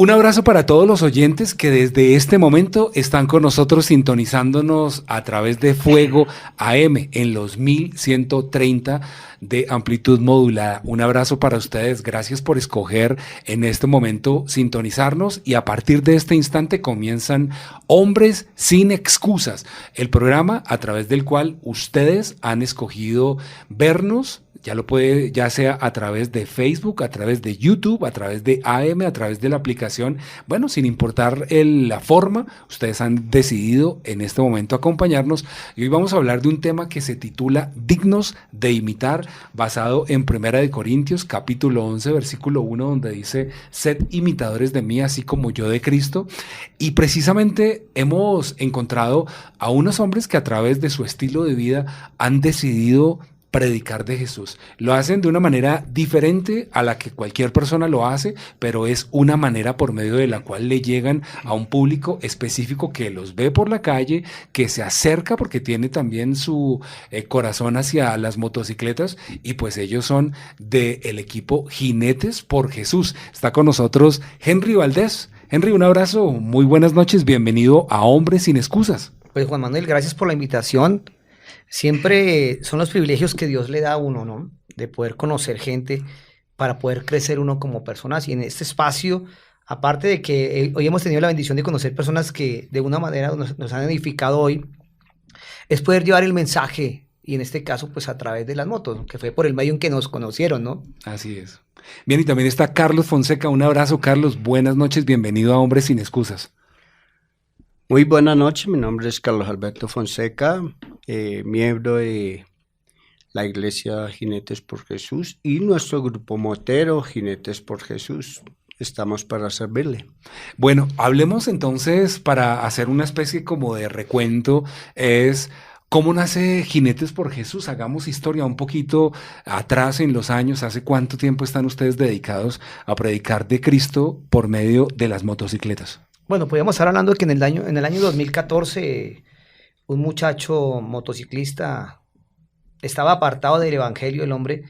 Un abrazo para todos los oyentes que desde este momento están con nosotros sintonizándonos a través de Fuego AM en los 1130 de amplitud modulada. Un abrazo para ustedes, gracias por escoger en este momento sintonizarnos y a partir de este instante comienzan Hombres sin Excusas, el programa a través del cual ustedes han escogido vernos. Ya sea a través de Facebook, a través de YouTube, a través de AM, a través de la aplicación. Bueno, sin importar la forma, ustedes han decidido en este momento acompañarnos. Y hoy vamos a hablar de un tema que se titula Dignos de imitar, basado en 1 Corintios, capítulo 11, versículo 1, donde dice, sed imitadores de mí, así como yo de Cristo. Y precisamente hemos encontrado a unos hombres que a través de su estilo de vida han decidido predicar de Jesús. Lo hacen de una manera diferente a la que cualquier persona lo hace, pero es una manera por medio de la cual le llegan a un público específico que los ve por la calle, que se acerca porque tiene también su corazón hacia las motocicletas y pues ellos son del equipo Jinetes por Jesús. Está con nosotros Henry Valdés. Henry, un abrazo, muy buenas noches, bienvenido a Hombres sin Excusas. Pues Juan Manuel, gracias por la invitación. Siempre son los privilegios que Dios le da a uno, ¿no? De poder conocer gente para poder crecer uno como personas. Y en este espacio, aparte de que hoy hemos tenido la bendición de conocer personas que de una manera nos han edificado hoy, es poder llevar el mensaje, y en este caso, pues a través de las motos, que fue por el medio en que nos conocieron, ¿no? Así es. Bien, y también está Carlos Fonseca. Un abrazo, Carlos. Buenas noches, bienvenido a Hombres sin Excusas. Muy buenas noches, mi nombre es Carlos Alberto Fonseca, miembro de la Iglesia Jinetes por Jesús y nuestro grupo motero Jinetes por Jesús. Estamos para servirle. Bueno, hablemos entonces, para hacer una especie como de recuento, es ¿cómo nace Jinetes por Jesús? Hagamos historia un poquito atrás en los años. ¿Hace cuánto tiempo están ustedes dedicados a predicar de Cristo por medio de las motocicletas? Bueno, podríamos estar hablando de que en el año 2014 un muchacho motociclista estaba apartado del evangelio, el hombre,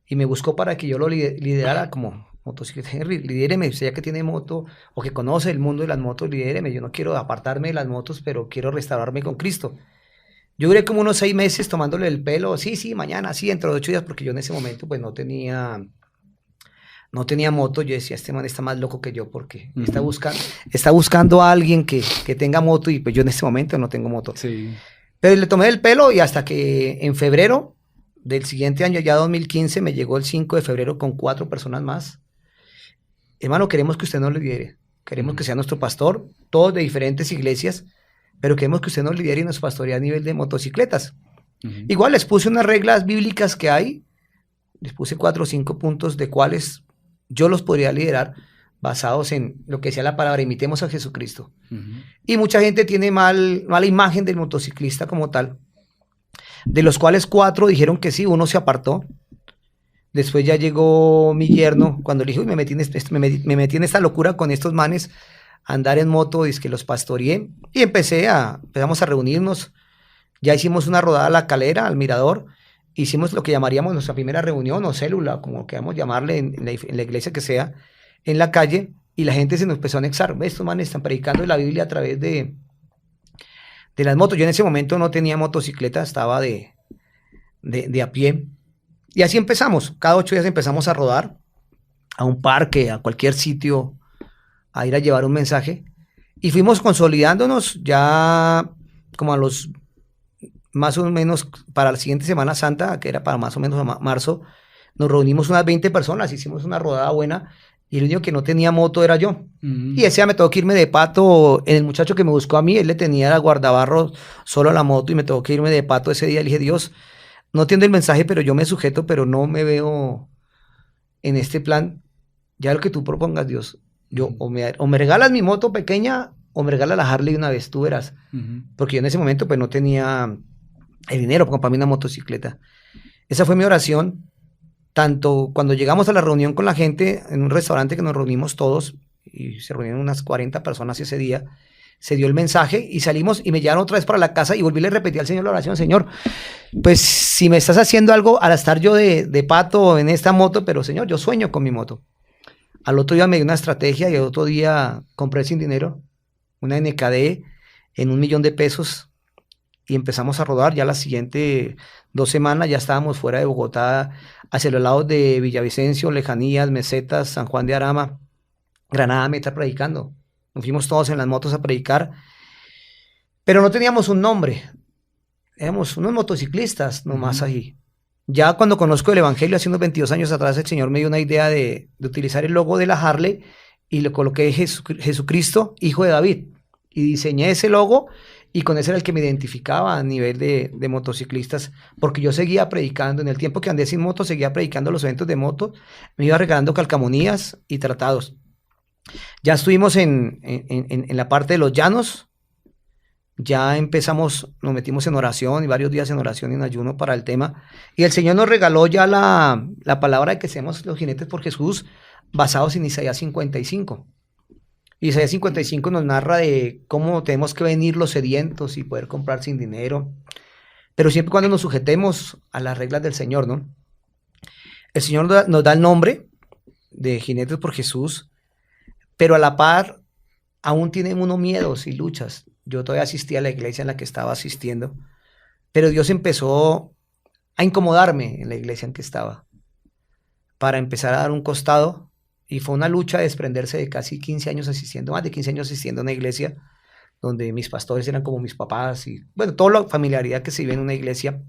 y me buscó para que yo lo liderara como motociclista. Henry, lidéreme, usted ya que tiene moto o que conoce el mundo de las motos, lidéreme. Yo no quiero apartarme de las motos, pero quiero restaurarme con Cristo. Yo duré como unos 6 meses tomándole el pelo, sí, mañana, sí, dentro de 8 días, porque yo en ese momento pues no tenía moto. Yo decía, este man está más loco que yo porque está buscando a alguien que tenga moto y pues yo en este momento no tengo moto. Sí. Pero le tomé el pelo y hasta que en febrero del siguiente año, ya 2015, me llegó el 5 de febrero con 4 personas más. Hermano, queremos que usted nos lidere, queremos que sea nuestro pastor, todos de diferentes iglesias, pero queremos que usted nos lidere y nos pastoree a nivel de motocicletas. Igual les puse unas reglas bíblicas que hay, les puse 4 o 5 puntos de cuáles yo los podría liderar basados en lo que decía la palabra, imitemos a Jesucristo. Y mucha gente tiene mala imagen del motociclista como tal, de los cuales 4 dijeron que sí, uno se apartó. Después ya llegó mi yerno, cuando le dije, me metí en esta locura con estos manes, a andar en moto, y es que los pastoreé, y empezamos a reunirnos. Ya hicimos una rodada a la Calera, al Mirador. Hicimos lo que llamaríamos nuestra primera reunión o célula, como queramos llamarle en la iglesia que sea, en la calle, y la gente se nos empezó a anexar. Estos manes están predicando la Biblia a través de las motos. Yo en ese momento no tenía motocicleta, estaba de a pie. Y así empezamos. Cada 8 días empezamos a rodar a un parque, a cualquier sitio, a ir a llevar un mensaje. Y fuimos consolidándonos ya como a los más o menos para la siguiente Semana Santa, que era para más o menos marzo, nos reunimos unas 20 personas, hicimos una rodada buena, y el único que no tenía moto era yo. Y ese día me tocó que irme de pato. El muchacho que me buscó a mí, él le tenía el guardabarro solo a la moto, y me tocó que irme de pato ese día. Le dije, Dios, no entiendo el mensaje, pero yo me sujeto, pero no me veo en este plan. Ya lo que tú propongas, Dios. Yo o me regalas mi moto pequeña, o me regalas la Harley una vez, tú verás. Porque yo en ese momento pues no tenía el dinero para comprarme una motocicleta. Esa fue mi oración, tanto cuando llegamos a la reunión con la gente, en un restaurante que nos reunimos todos, y se reunieron unas 40 personas ese día, se dio el mensaje y salimos y me llevaron otra vez para la casa y volví y le repetí al Señor la oración, Señor, pues si me estás haciendo algo al estar yo de pato en esta moto, pero Señor, yo sueño con mi moto. Al otro día me dio una estrategia y al otro día compré sin dinero una NKD en 1 millón de pesos y empezamos a rodar. Ya las siguientes 2 semanas ya estábamos fuera de Bogotá, hacia los lados de Villavicencio, Lejanías, Mesetas, San Juan de Arama, Granada Meta predicando. Nos fuimos todos en las motos a predicar, pero no teníamos un nombre. Éramos unos motociclistas nomás allí. Ya cuando conozco el Evangelio, hace unos 22 años atrás, el Señor me dio una idea de utilizar el logo de la Harley y le coloqué Jesucristo, hijo de David. Y diseñé ese logo y con ese era el que me identificaba a nivel de motociclistas, porque yo seguía predicando. En el tiempo que andé sin moto, seguía predicando los eventos de moto, me iba regalando calcamonías y tratados. Ya estuvimos en la parte de los llanos. Ya empezamos, nos metimos en oración y varios días en oración y en ayuno para el tema. Y el Señor nos regaló ya la palabra de que seamos los jinetes por Jesús, basados en Isaías 55. Isaías 55 nos narra de cómo tenemos que venir los sedientos y poder comprar sin dinero, pero siempre y cuando nos sujetemos a las reglas del Señor, ¿no? El Señor nos da el nombre de jinetes por Jesús, pero a la par aún tienen unos miedos y luchas. Yo todavía asistía a la iglesia en la que estaba asistiendo, pero Dios empezó a incomodarme en la iglesia en que estaba para empezar a dar un costado, y fue una lucha de desprenderse de casi 15 años asistiendo, más de 15 años asistiendo a una iglesia donde mis pastores eran como mis papás y bueno, toda la familiaridad que se vive en una iglesia,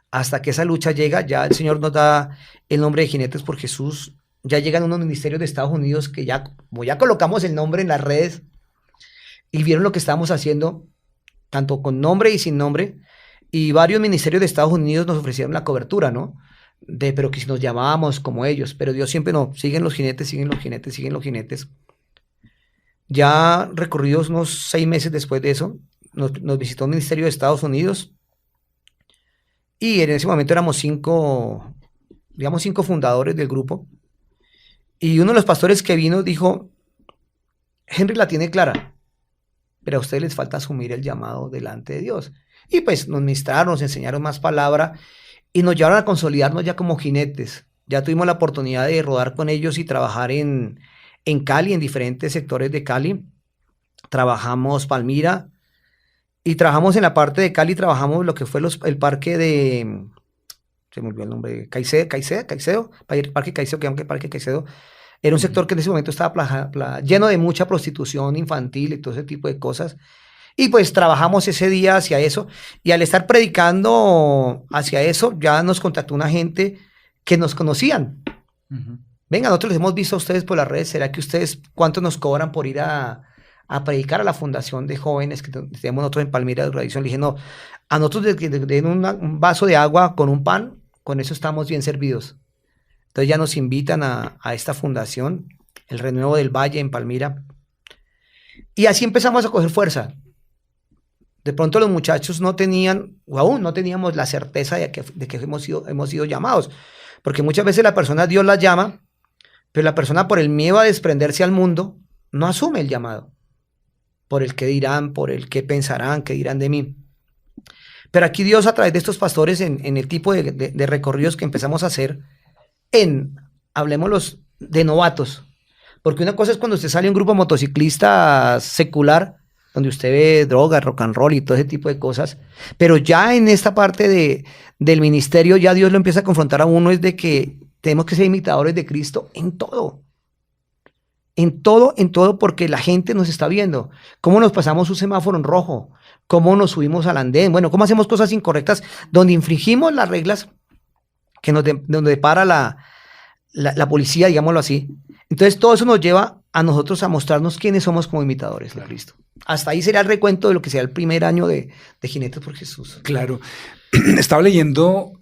hasta que esa lucha llega. Ya el Señor nos da el nombre de Jinetes por Jesús, ya llegan unos ministerios de Estados Unidos que ya, como ya colocamos el nombre en las redes, y vieron lo que estábamos haciendo, tanto con nombre y sin nombre, y varios ministerios de Estados Unidos nos ofrecieron la cobertura, ¿no? Pero que si nos llamábamos como ellos, pero Dios siempre no, siguen los jinetes, siguen los jinetes, siguen los jinetes. Ya recorridos unos 6 meses después de eso, nos visitó un ministerio de Estados Unidos, y en ese momento éramos 5 fundadores del grupo, y uno de los pastores que vino dijo: Henry la tiene clara, pero a ustedes les falta asumir el llamado delante de Dios. Y pues nos ministraron, nos enseñaron más palabra y nos llevaron a consolidarnos ya como jinetes. Ya tuvimos la oportunidad de rodar con ellos y trabajar en Cali, en diferentes sectores de Cali. Trabajamos Palmira y trabajamos en la parte de Cali, trabajamos lo que fue el parque de... Se me olvidó el nombre, Caicedo, Parque Caicedo, que aunque Parque Caicedo era un sector que en ese momento estaba lleno de mucha prostitución infantil y todo ese tipo de cosas. Y pues trabajamos ese día hacia eso. Y al estar predicando hacia eso, ya nos contactó una gente que nos conocían. Venga, nosotros les hemos visto a ustedes por las redes. ¿Será que ustedes cuánto nos cobran por ir a predicar a la fundación de jóvenes que tenemos nosotros en Palmira de Tradición? Le dije, no, a nosotros den un vaso de agua con un pan, con eso estamos bien servidos. Entonces ya nos invitan a esta fundación, el Renuevo del Valle en Palmira. Y así empezamos a coger fuerza. De pronto los muchachos no tenían, o aún no teníamos la certeza de que hemos sido llamados. Porque muchas veces la persona, Dios la llama, pero la persona por el miedo a desprenderse al mundo, no asume el llamado. Por el qué dirán, por el qué pensarán, qué dirán de mí. Pero aquí Dios, a través de estos pastores, en el tipo de recorridos que empezamos a hacer, hablemoslos de novatos, porque una cosa es cuando usted sale a un grupo motociclista secular, donde usted ve droga, rock and roll y todo ese tipo de cosas, pero ya en esta parte del ministerio, ya Dios lo empieza a confrontar a uno, es de que tenemos que ser imitadores de Cristo en todo, porque la gente nos está viendo, cómo nos pasamos un semáforo en rojo, cómo nos subimos al andén, bueno, cómo hacemos cosas incorrectas, donde infringimos las reglas que donde depara la policía, digámoslo así. Entonces todo eso nos lleva a nosotros a mostrarnos quiénes somos como imitadores de Cristo. Hasta ahí sería el recuento de lo que sea el primer año de Jinetes por Jesús. Claro. Estaba leyendo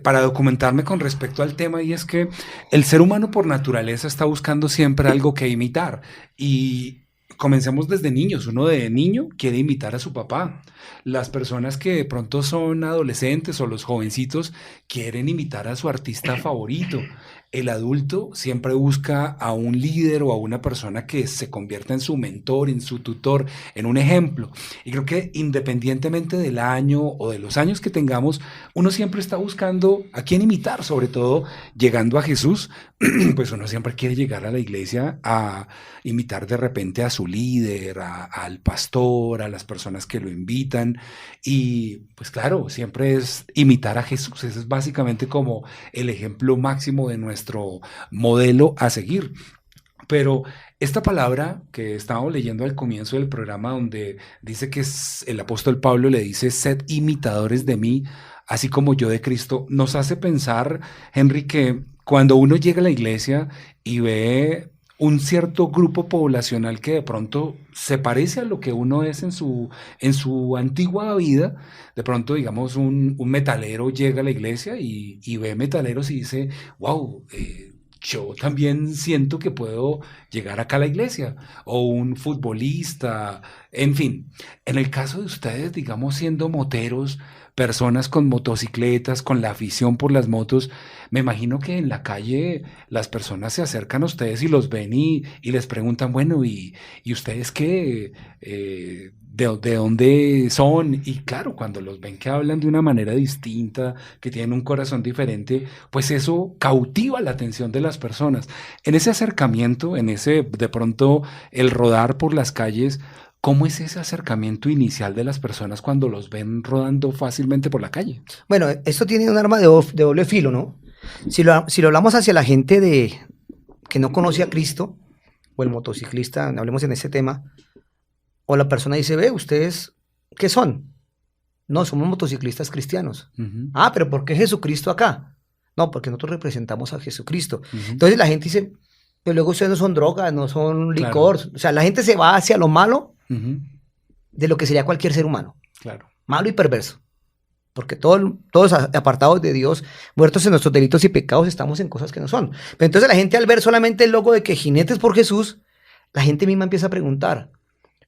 para documentarme con respecto al tema, y es que el ser humano por naturaleza está buscando siempre algo que imitar, y comencemos desde niños. Uno de niño quiere imitar a su papá. Las personas que de pronto son adolescentes o los jovencitos quieren imitar a su artista favorito. el adulto siempre busca a un líder o a una persona que se convierta en su mentor, en su tutor, en un ejemplo. Y creo que independientemente del año o de los años que tengamos, uno siempre está buscando a quién imitar, sobre todo llegando a Jesús, pues uno siempre quiere llegar a la iglesia a imitar de repente a su líder, al pastor, a las personas que lo invitan. Y pues claro, siempre es imitar a Jesús. Ese es básicamente como el ejemplo máximo de nuestro modelo a seguir. Pero esta palabra que estábamos leyendo al comienzo del programa, donde dice que el apóstol Pablo le dice, sed imitadores de mí, así como yo de Cristo, nos hace pensar, Henry, que cuando uno llega a la iglesia y ve un cierto grupo poblacional que de pronto se parece a lo que uno es en su antigua vida, de pronto, digamos, un metalero llega a la iglesia y ve metaleros y dice, wow, yo también siento que puedo llegar acá a la iglesia, o un futbolista, en fin. En el caso de ustedes, digamos, siendo moteros, personas con motocicletas, con la afición por las motos, me imagino que en la calle las personas se acercan a ustedes y los ven y les preguntan, bueno, ¿y ustedes qué? ¿De dónde son? Y claro, cuando los ven que hablan de una manera distinta, que tienen un corazón diferente, pues eso cautiva la atención de las personas. En ese acercamiento, en ese, de pronto, el rodar por las calles, ¿cómo es ese acercamiento inicial de las personas cuando los ven rodando fácilmente por la calle? Bueno, esto tiene un arma de doble filo, ¿no? Si lo hablamos hacia la gente que no conoce a Cristo, o el motociclista, hablemos en ese tema, o la persona dice, ve, ¿ustedes qué son? No, somos motociclistas cristianos. Uh-huh. Ah, pero ¿por qué Jesucristo acá? No, porque nosotros representamos a Jesucristo. Uh-huh. Entonces la gente dice, pues luego ustedes no son drogas, no son licor. Claro. O sea, la gente se va hacia lo malo Uh-huh. de lo que sería cualquier ser humano. Claro. Malo y perverso. Porque todos apartados de Dios, muertos en nuestros delitos y pecados, estamos en cosas que no son. Pero entonces la gente al ver solamente el logo de que Jinetes por Jesús, la gente misma empieza a preguntar.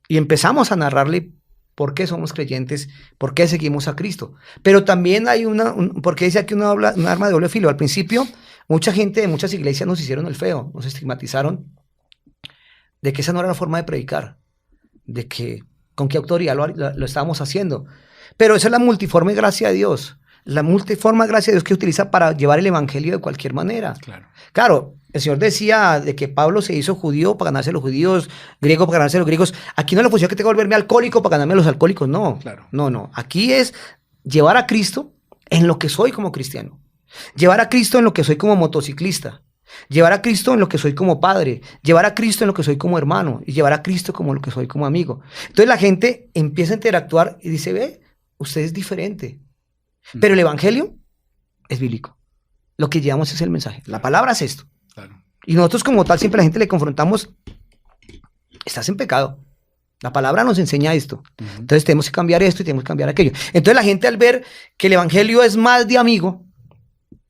Y empezamos a narrarle por qué somos creyentes, por qué seguimos a Cristo. Pero también hay porque dice aquí un arma de doble filo. Al principio, mucha gente de muchas iglesias nos hicieron el feo, nos estigmatizaron de que esa no era la forma de predicar, de que con qué autoridad lo estábamos haciendo. Pero esa es la multiforme gracia de Dios, la multiforme gracia de Dios que utiliza para llevar el evangelio de cualquier manera. Claro, el Señor decía de que Pablo se hizo judío para ganarse a los judíos, griego para ganarse a los griegos. Aquí no es la función que tengo que volverme alcohólico para ganarme a los alcohólicos, no. Claro. No. Aquí es llevar a Cristo en lo que soy como cristiano. Llevar a Cristo en lo que soy como motociclista. Llevar a Cristo en lo que soy como padre. Llevar a Cristo en lo que soy como hermano. Y llevar a Cristo como lo que soy como amigo. Entonces la gente empieza a interactuar y dice, ve, usted es diferente. Pero el evangelio es bíblico. Lo que llevamos es el mensaje. La palabra es esto. Claro. Y nosotros como tal siempre a la gente le confrontamos, estás en pecado. La palabra nos enseña esto. Uh-huh. Entonces tenemos que cambiar esto y tenemos que cambiar aquello. Entonces la gente al ver que el evangelio es más de amigo,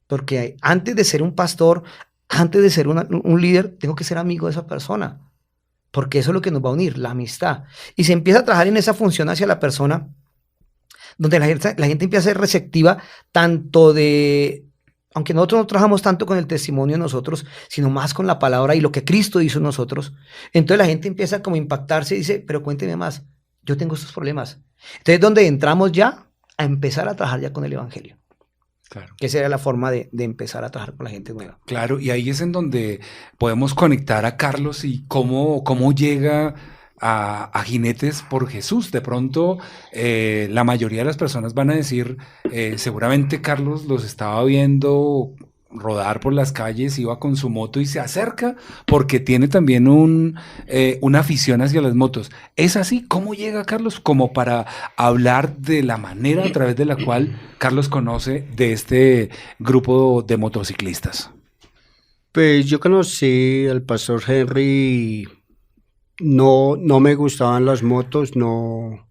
porque antes de ser un pastor, antes de ser un líder, tengo que ser amigo de esa persona. Porque eso es lo que nos va a unir, la amistad. Y se empieza a trabajar en esa función hacia la persona, donde la gente empieza a ser receptiva tanto aunque nosotros no trabajamos tanto con el testimonio de nosotros, sino más con la palabra y lo que Cristo hizo en nosotros. Entonces la gente empieza como a impactarse y dice, pero cuénteme más, yo tengo estos problemas. Entonces donde entramos ya a empezar a trabajar ya con el evangelio. Claro. Que sería la forma de empezar a trabajar con la gente nueva. Claro, y ahí es en donde podemos conectar a Carlos y cómo llega a Jinetes por Jesús. De pronto, la mayoría de las personas van a decir, seguramente Carlos los estaba viendo rodar por las calles, iba con su moto y se acerca porque tiene también una afición hacia las motos. ¿Es así? ¿Cómo llega Carlos? Como para hablar de la manera a través de la cual Carlos conoce de este grupo de motociclistas. Pues yo conocí al pastor Henry. No me gustaban las motos, no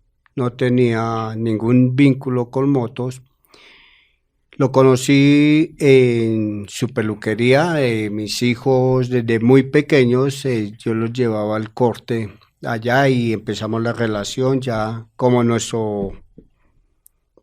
tenía ningún vínculo con motos. Lo conocí en su peluquería. Mis hijos desde muy pequeños, yo los llevaba al corte allá y empezamos la relación ya como nuestro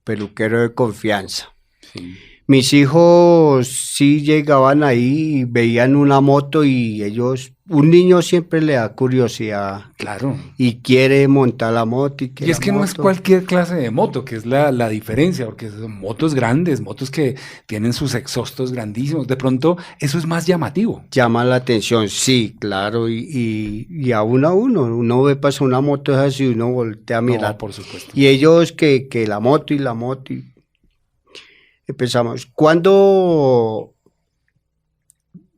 peluquero de confianza. Sí. Mis hijos sí llegaban ahí y veían una moto y ellos, un niño siempre le da curiosidad Claro. y quiere montar la moto Y es que no es cualquier clase de moto, que es la diferencia, porque son motos grandes, motos que tienen sus exhaustos grandísimos. De pronto, eso es más llamativo. Llama la atención, sí, claro, y a uno ve pasar una moto así y uno voltea a mirar. No, por supuesto. Y ellos que la moto y empezamos. Cuando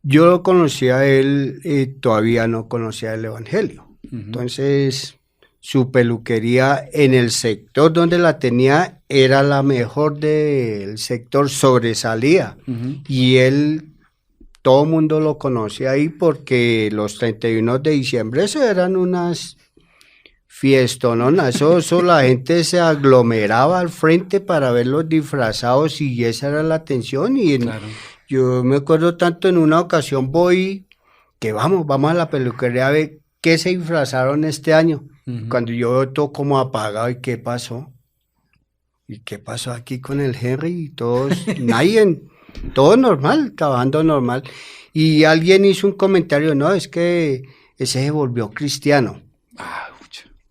yo lo conocía a él, todavía no conocía el Evangelio. Entonces, su peluquería en el sector donde la tenía era la mejor del sector, sobresalía. Y él, todo el mundo lo conocía ahí porque los 31 de diciembre eso eran unas fiestononas. Eso la gente se aglomeraba al frente para verlos disfrazados y esa era la atención. Claro. Yo me acuerdo tanto en una ocasión voy que vamos a la peluquería a ver qué se disfrazaron este año. Cuando yo veo todo como apagado y qué pasó. ¿Y qué pasó aquí con el Henry? Y todos, nadie, todo normal, trabajando normal. Y alguien hizo un comentario, no, es que ese se volvió cristiano.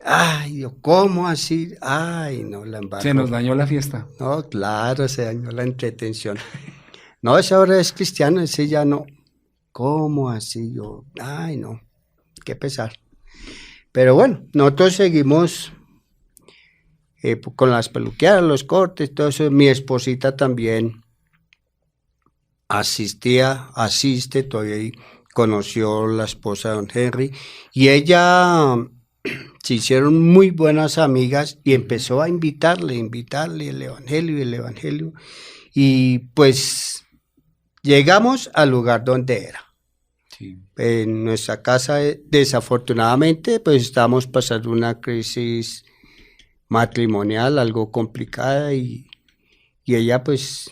Ay, yo, ¿cómo así? Ay, no, la embarró. Se nos dañó la fiesta. No, claro, se dañó la entretención. No, ese ahora es cristiano, ese ya no. ¿Cómo así? Yo, ay, no, qué pesar. Pero bueno, nosotros seguimos con las peluqueadas, los cortes, todo eso. Mi esposita también asiste, todavía conoció la esposa de don Henry. Y ella se hicieron muy buenas amigas y empezó a invitarle el Evangelio. Y pues llegamos al lugar donde era. Sí. En nuestra casa, desafortunadamente, pues estábamos pasando una crisis matrimonial algo complicada y ella pues,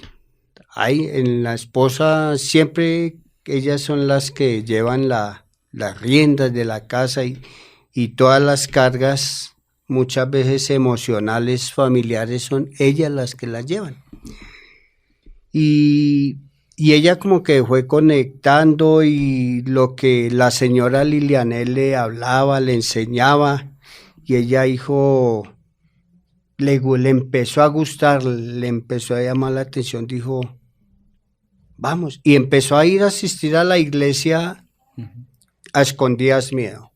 en la esposa siempre ellas son las que llevan las riendas de la casa y todas las cargas, muchas veces emocionales, familiares, son ellas las que las llevan. Y ella como que fue conectando y lo que la señora Lilianel le hablaba, le enseñaba, y ella dijo, le empezó a gustar, le empezó a llamar la atención, dijo, vamos, y empezó a ir a asistir a la iglesia a escondidas miedo.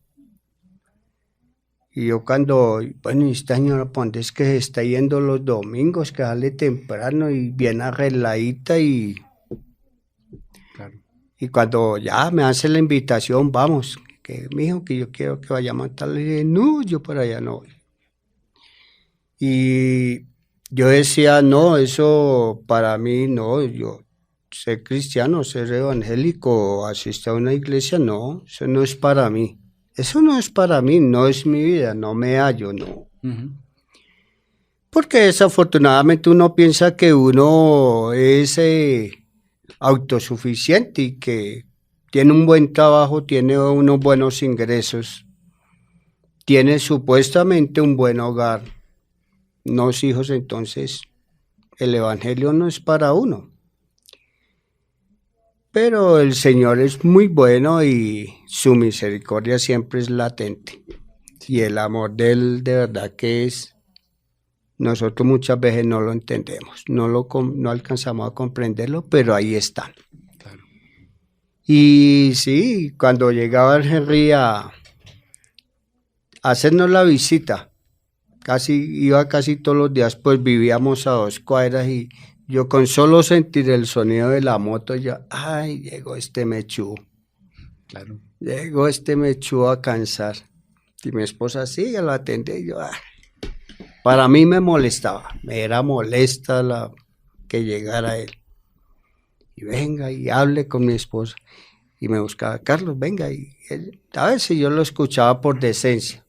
Y yo cuando, bueno, esta señora, ¿por dónde es que se está yendo los domingos? Que sale temprano y bien arregladita y... Claro. Y cuando ya me hace la invitación, vamos, que mijo, que yo quiero que vayamos a tal, le dije, no, yo por allá no voy. Y yo decía, no, eso para mí no, yo ser cristiano, ser evangélico, asistir a una iglesia, no, eso no es para mí. Eso no es para mí, no es mi vida, no me hallo, no. Porque desafortunadamente uno piensa que uno es autosuficiente y que tiene un buen trabajo, tiene unos buenos ingresos, tiene supuestamente un buen hogar, unos hijos, entonces el evangelio no es para uno. Pero el Señor es muy bueno y su misericordia siempre es latente. Y el amor de Él de verdad que es, nosotros muchas veces no lo entendemos, no alcanzamos a comprenderlo, pero ahí está. Claro. Y sí, cuando llegaba el Henry a hacernos la visita, iba casi todos los días, pues vivíamos a 2 cuadras y yo con solo sentir el sonido de la moto, yo, ay, llegó este mechú. Claro. Llegó este mechú a cansar. Y mi esposa sigue, lo atendía y yo, ay. Para mí me molestaba, me era molesta que llegara él. Y venga y hable con mi esposa. Y me buscaba, Carlos, venga. Y él, a veces yo lo escuchaba por decencia,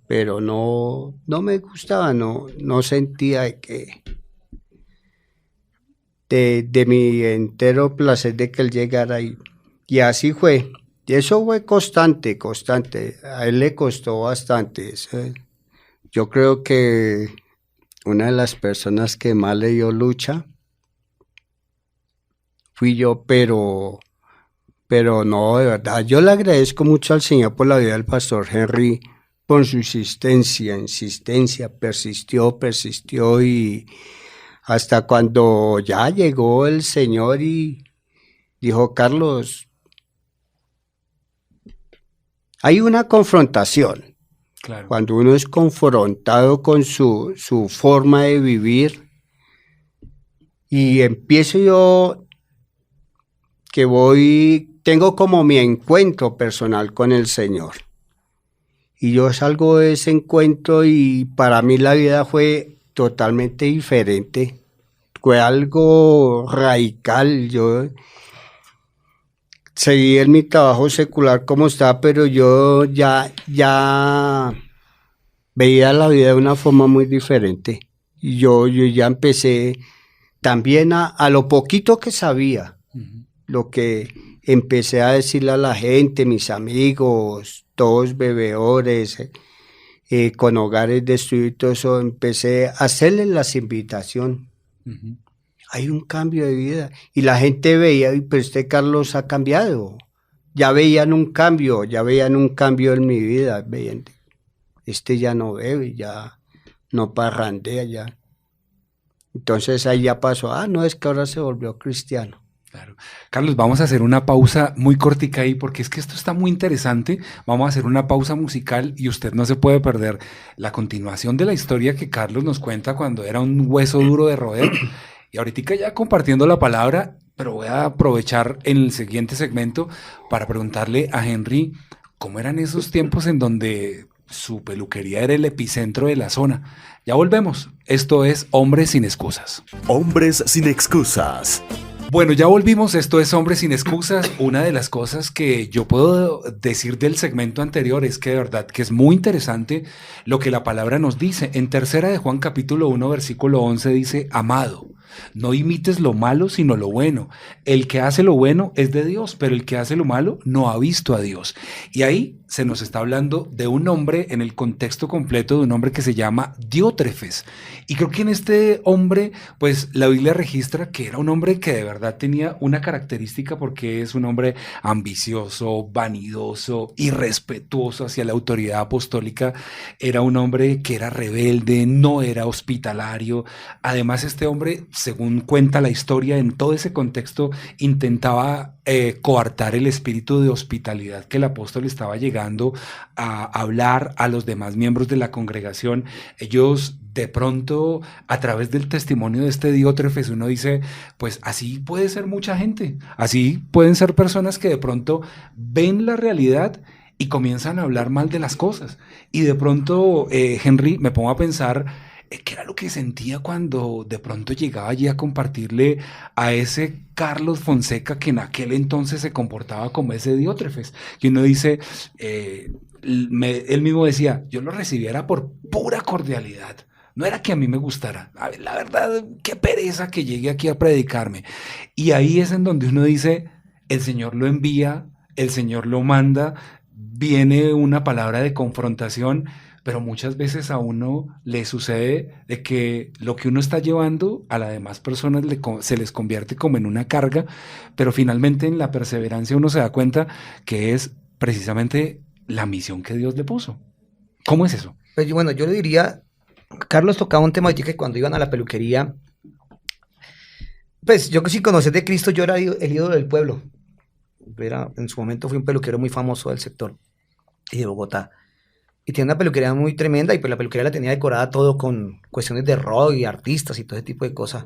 pero no me gustaba, no sentía que... De mi entero placer de que él llegara ahí. Y así fue. Y eso fue constante. A él le costó bastante. Yo creo que una de las personas que más le dio lucha fui yo, pero no, de verdad, yo le agradezco mucho al Señor por la vida del pastor Henry, por su insistencia, persistió y hasta cuando ya llegó el Señor y dijo, Carlos, hay una confrontación. Claro. Cuando uno es confrontado con su forma de vivir y empiezo yo tengo como mi encuentro personal con el Señor. Y yo salgo de ese encuentro y para mí la vida fue totalmente diferente. Fue algo radical. Yo seguí en mi trabajo secular como estaba, pero yo ya veía la vida de una forma muy diferente. Y yo ya empecé también a lo poquito que sabía, lo que empecé a decirle a la gente, mis amigos, todos bebedores, con hogares destruidos y todo eso, empecé a hacerles las invitaciones. Hay un cambio de vida. Y la gente veía, pero este Carlos ha cambiado. Ya veían un cambio en mi vida. Veían, este ya no bebe, ya no parrandea, ya. Entonces ahí ya pasó, no, es que ahora se volvió cristiano. Claro. Carlos, vamos a hacer una pausa muy cortica ahí porque es que esto está muy interesante. Vamos a hacer una pausa musical y usted no se puede perder la continuación de la historia que Carlos nos cuenta cuando era un hueso duro de roer. Y ahorita ya compartiendo la palabra, pero voy a aprovechar en el siguiente segmento para preguntarle a Henry cómo eran esos tiempos en donde su peluquería era el epicentro de la zona. Ya volvemos. Esto es Hombres sin Excusas. Hombres sin Excusas. Bueno, ya volvimos, esto es Hombres sin Excusas. Una de las cosas que yo puedo decir del segmento anterior es que de verdad que es muy interesante lo que la palabra nos dice. En Tercera de Juan capítulo 1 versículo 11 dice, amado, no imites lo malo sino lo bueno. El que hace lo bueno es de Dios, pero el que hace lo malo no ha visto a Dios. Y ahí se nos está hablando de un hombre en el contexto completo, de un hombre que se llama Diótrefes. Y creo que en este hombre, pues la Biblia registra que era un hombre que de verdad tenía una característica porque es un hombre ambicioso, vanidoso, irrespetuoso hacia la autoridad apostólica. Era un hombre que era rebelde, no era hospitalario. Además, este hombre, según cuenta la historia, en todo ese contexto intentaba coartar el espíritu de hospitalidad que el apóstol estaba llegando a hablar a los demás miembros de la congregación. Ellos de pronto, a través del testimonio de este Diótrefes, uno dice, pues así puede ser mucha gente, así pueden ser personas que de pronto ven la realidad y comienzan a hablar mal de las cosas. Y de pronto, Henry, me pongo a pensar, ¿qué era lo que sentía cuando de pronto llegaba allí a compartirle a ese Carlos Fonseca que en aquel entonces se comportaba como ese Diótrefes? Y uno dice, él mismo decía, yo lo recibiera por pura cordialidad. No era que a mí me gustara. A ver, la verdad, qué pereza que llegue aquí a predicarme. Y ahí es en donde uno dice, el Señor lo envía, el Señor lo manda, viene una palabra de confrontación, pero muchas veces a uno le sucede de que lo que uno está llevando a las demás personas se les convierte como en una carga, pero finalmente en la perseverancia uno se da cuenta que es precisamente la misión que Dios le puso. ¿Cómo es eso? Pues bueno, yo le diría, Carlos tocaba un tema allí que cuando iban a la peluquería, pues yo sin conocer de Cristo, yo era el ídolo del pueblo. En su momento fui un peluquero muy famoso del sector y de Bogotá. Y tenía una peluquería muy tremenda y pues la peluquería la tenía decorada todo con cuestiones de rock y artistas y todo ese tipo de cosas.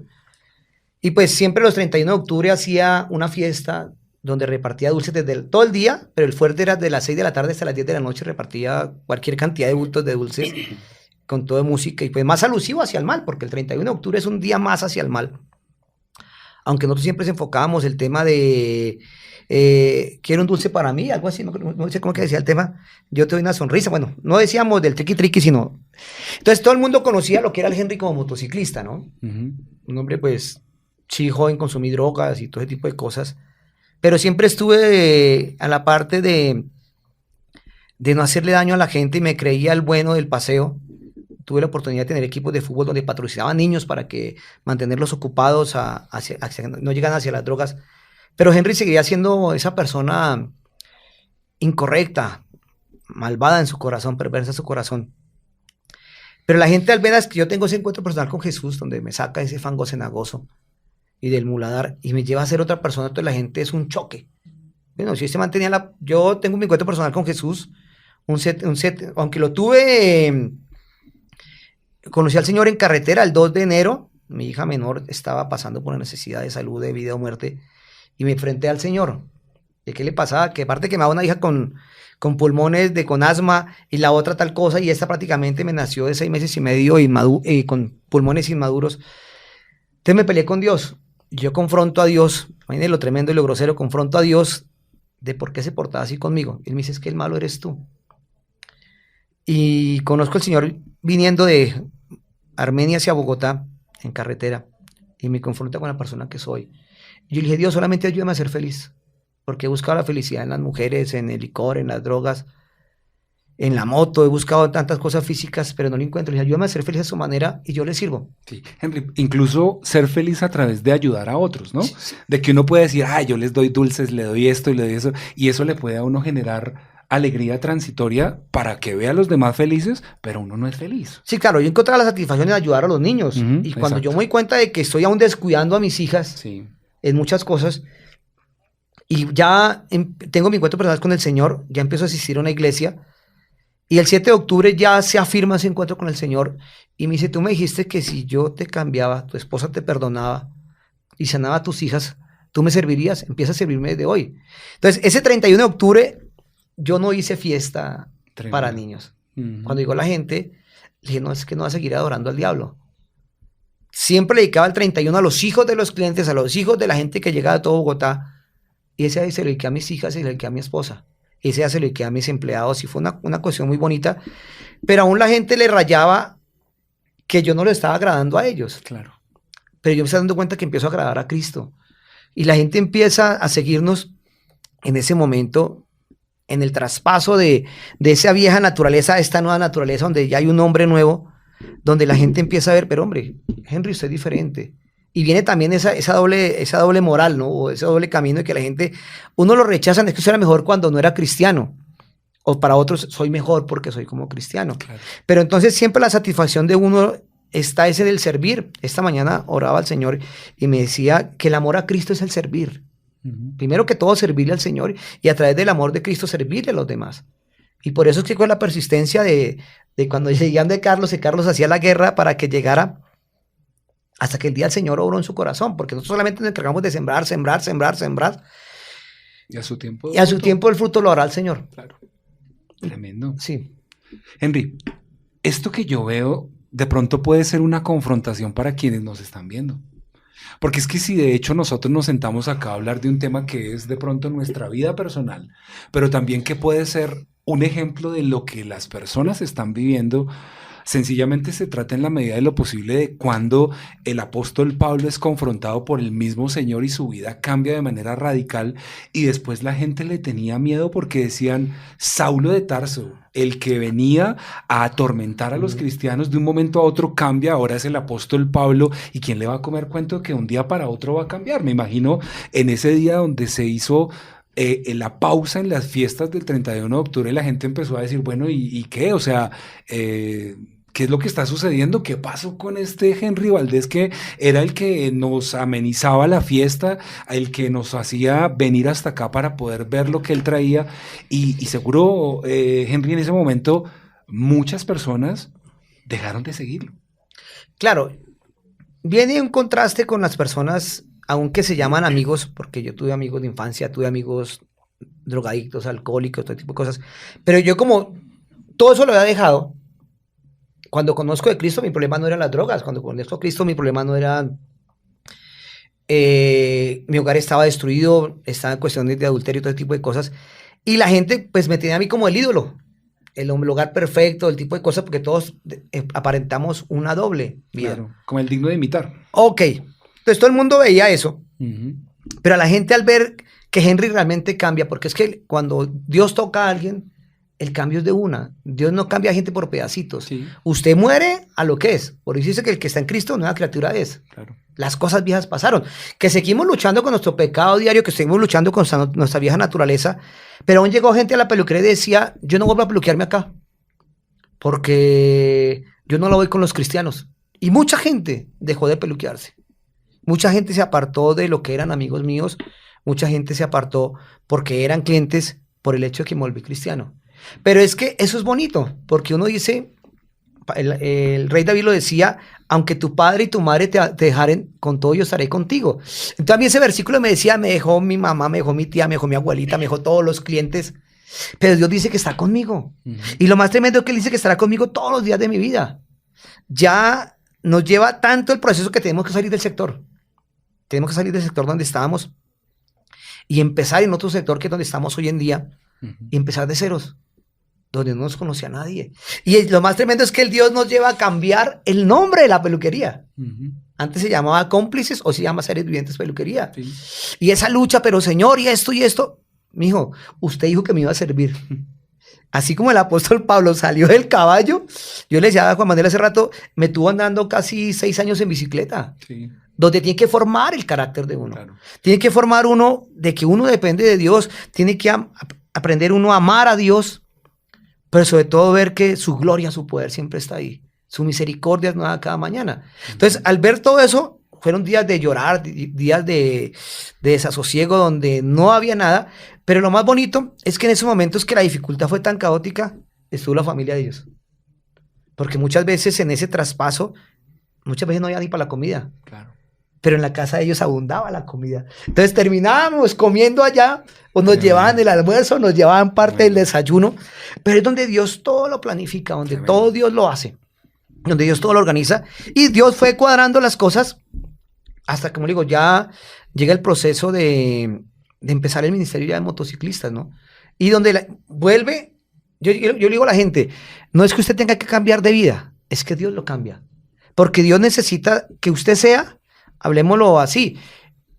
Y pues siempre los 31 de octubre hacía una fiesta donde repartía dulces desde todo el día, pero el fuerte era de las 6 de la tarde hasta las 10 de la noche, repartía cualquier cantidad de bultos de dulces con toda música y pues más alusivo hacia el mal, porque el 31 de octubre es un día más hacia el mal. Aunque nosotros siempre enfocábamos el tema de quiero un dulce para mí, algo así, no sé cómo que decía el tema, yo te doy una sonrisa, bueno, no decíamos del triqui triqui, sino... Entonces todo el mundo conocía lo que era el Henry como motociclista, ¿no? Un hombre pues, sí, joven, consumí drogas y todo ese tipo de cosas, pero siempre estuve a la parte de no hacerle daño a la gente y me creía el bueno del paseo. Tuve la oportunidad de tener equipos de fútbol donde patrocinaban niños para que mantenerlos ocupados, no llegan hacia las drogas, Pero Henry seguía siendo esa persona incorrecta, malvada en su corazón, perversa en su corazón. Pero la gente al ver que yo tengo ese encuentro personal con Jesús, donde me saca ese fango cenagoso y del muladar y me lleva a ser otra persona, entonces la gente es un choque. Bueno, si este mantenía yo tengo mi encuentro personal con Jesús, aunque lo tuve, conocí al Señor en carretera el 2 de enero, mi hija menor estaba pasando por una necesidad de salud, de vida o muerte, y me enfrenté al Señor. ¿De qué le pasaba? Que aparte que me daba una hija con pulmones, con asma, y la otra tal cosa, y esta prácticamente me nació de 6 meses y medio y con pulmones inmaduros. Entonces me peleé con Dios. Yo confronto a Dios, imagínate lo tremendo y lo grosero, confronto a Dios de por qué se portaba así conmigo. Él me dice, es que el malo eres tú. Y conozco al Señor viniendo de Armenia hacia Bogotá, en carretera, y me confronta con la persona que soy. Y yo le dije, Dios, solamente ayúdame a ser feliz, porque he buscado la felicidad en las mujeres, en el licor, en las drogas, en la moto, he buscado tantas cosas físicas, pero no lo encuentro. Le dije, ayúdame a ser feliz a su manera y yo le sirvo. Sí, Henry, incluso ser feliz a través de ayudar a otros, ¿no? Sí, sí. De que uno puede decir, yo les doy dulces, le doy esto y le doy eso, y eso le puede a uno generar alegría transitoria para que vea a los demás felices, pero uno no es feliz. Sí, claro, yo encontraba la satisfacción en ayudar a los niños. Y cuando exacto. yo me doy cuenta de que estoy aún descuidando a mis hijas Sí. en muchas cosas, y ya tengo mi encuentro personal con el Señor, ya empiezo a asistir a una iglesia, y el 7 de octubre ya se afirma ese encuentro con el Señor, y me dice, tú me dijiste que si yo te cambiaba, tu esposa te perdonaba y sanaba a tus hijas, tú me servirías, empieza a servirme desde hoy. Entonces, ese 31 de octubre, yo no hice fiesta Tremendo. para niños. Uh-huh. Cuando llegó la gente, le dije, no, es que no va a seguir adorando al diablo. Siempre le dedicaba el 31 a los hijos de los clientes, a los hijos de la gente que llegaba de todo Bogotá, y ese día se lo dediqué a mis hijas y se lo dediqué a mi esposa. Ese día se lo dediqué a mis empleados y fue una cuestión muy bonita, pero aún la gente le rayaba que yo no le estaba agradando a ellos. Claro. Pero yo me estoy dando cuenta que empiezo a agradar a Cristo. Y la gente empieza a seguirnos en ese momento, en el traspaso de esa vieja naturaleza a esta nueva naturaleza, donde ya hay un hombre nuevo, donde la gente empieza a ver, pero hombre, Henry, usted es diferente. Y viene también esa doble moral, ¿no? O ese doble camino de que la gente, uno lo rechazan, es que usted era mejor cuando no era cristiano. O para otros, soy mejor porque soy como cristiano. Claro. Pero entonces siempre la satisfacción de uno está ese del servir. Esta mañana oraba al Señor y me decía que el amor a Cristo es el servir. Uh-huh. Primero que todo, servirle al Señor y a través del amor de Cristo servirle a los demás. Y por eso es que con la persistencia de cuando llegan de Carlos, y Carlos hacía la guerra para que llegara hasta que el día del Señor obró en su corazón, porque nosotros solamente nos encargamos de sembrar. Y a su tiempo. Y a su tiempo el fruto lo hará el Señor. Claro. Tremendo. Sí. Henry, esto que yo veo de pronto puede ser una confrontación para quienes nos están viendo. Porque es que si de hecho nosotros nos sentamos acá a hablar de un tema que es de pronto nuestra vida personal, pero también que puede ser un ejemplo de lo que las personas están viviendo, sencillamente se trata en la medida de lo posible de cuando el apóstol Pablo es confrontado por el mismo Señor y su vida cambia de manera radical y después la gente le tenía miedo porque decían, Saulo de Tarso, el que venía a atormentar a los cristianos de un momento a otro cambia, ahora es el apóstol Pablo y ¿quién le va a comer cuento de que un día para otro va a cambiar? Me imagino en ese día donde se hizo en la pausa en las fiestas del 31 de octubre la gente empezó a decir, bueno, ¿y qué? O sea, ¿qué es lo que está sucediendo? ¿Qué pasó con este Henry Valdés que era el que nos amenizaba la fiesta, el que nos hacía venir hasta acá para poder ver lo que él traía? Y seguro, Henry, en ese momento muchas personas dejaron de seguirlo. Claro, viene un contraste con las personas, aunque se llaman amigos, porque yo tuve amigos de infancia, tuve amigos drogadictos, alcohólicos, todo tipo de cosas, pero yo como todo eso lo había dejado. Cuando conozco de Cristo, mi problema no eran las drogas. Cuando conozco a Cristo, mi problema no era... mi hogar estaba destruido, estaba en cuestiones de adulterio y todo tipo de cosas. Y la gente, pues, me tenía a mí como el ídolo. El hogar perfecto, el tipo de cosas, porque todos aparentamos una doble vida. Claro, como el digno de imitar. Ok. Entonces, todo el mundo veía eso. Uh-huh. Pero a la gente al ver que Henry realmente cambia, porque es que cuando Dios toca a alguien... El cambio es de una. Dios no cambia a gente por pedacitos. Sí. Usted muere a lo que es. Por eso dice que el que está en Cristo, nueva criatura es. Claro. Las cosas viejas pasaron. Que seguimos luchando con nuestro pecado diario, que seguimos luchando con nuestra vieja naturaleza. Pero aún llegó gente a la peluquería y decía, yo no vuelvo a peluquearme acá, porque yo no lo voy con los cristianos. Y mucha gente dejó de peluquearse. Mucha gente se apartó de lo que eran amigos míos. Mucha gente se apartó porque eran clientes por el hecho de que me volví cristiano. Pero es que eso es bonito, porque uno dice, el rey David lo decía, aunque tu padre y tu madre te dejaren, con todo yo estaré contigo. Entonces a mí ese versículo me decía, me dejó mi mamá, me dejó mi tía, me dejó mi abuelita, me dejó todos los clientes, pero Dios dice que está conmigo. Y lo más tremendo es que Él dice que estará conmigo todos los días de mi vida. Ya nos lleva tanto el proceso que tenemos que salir del sector. Tenemos que salir del sector donde estábamos y empezar en otro sector que es donde estamos hoy en día y empezar de ceros, donde no nos conocía nadie. Y lo más tremendo es que el Dios nos lleva a cambiar el nombre de la peluquería. Antes se llamaba Cómplices, o se llama Seres Vivientes Peluquería. Sí. Y esa lucha, pero Señor, y esto, mijo, usted dijo que me iba a servir. Así como el apóstol Pablo salió del caballo, yo le decía a Juan Manuel hace rato, me tuvo andando casi 6 años en bicicleta. Sí. Donde tiene que formar el carácter de uno. Claro. Tiene que formar uno de que uno depende de Dios, tiene que aprender uno a amar a Dios, pero sobre todo ver que su gloria, su poder siempre está ahí. Su misericordia es nueva cada mañana. Entonces, al ver todo eso, fueron días de llorar, días de desasosiego donde no había nada, pero lo más bonito es que en esos momentos que la dificultad fue tan caótica, estuvo la familia de Dios. Porque muchas veces en ese traspaso, muchas veces no había ni para la comida. Claro. Pero en la casa de ellos abundaba la comida. Entonces terminábamos comiendo allá, o nos llevaban el almuerzo, nos llevaban parte del desayuno, pero es donde Dios todo lo planifica, donde todo Dios lo hace, donde Dios todo lo organiza, y Dios fue cuadrando las cosas hasta, como digo, ya llega el proceso de empezar el ministerio ya de motociclistas, ¿no? Y donde vuelve, yo le digo a la gente, no es que usted tenga que cambiar de vida, es que Dios lo cambia, porque Dios necesita que usted sea, hablemoslo así,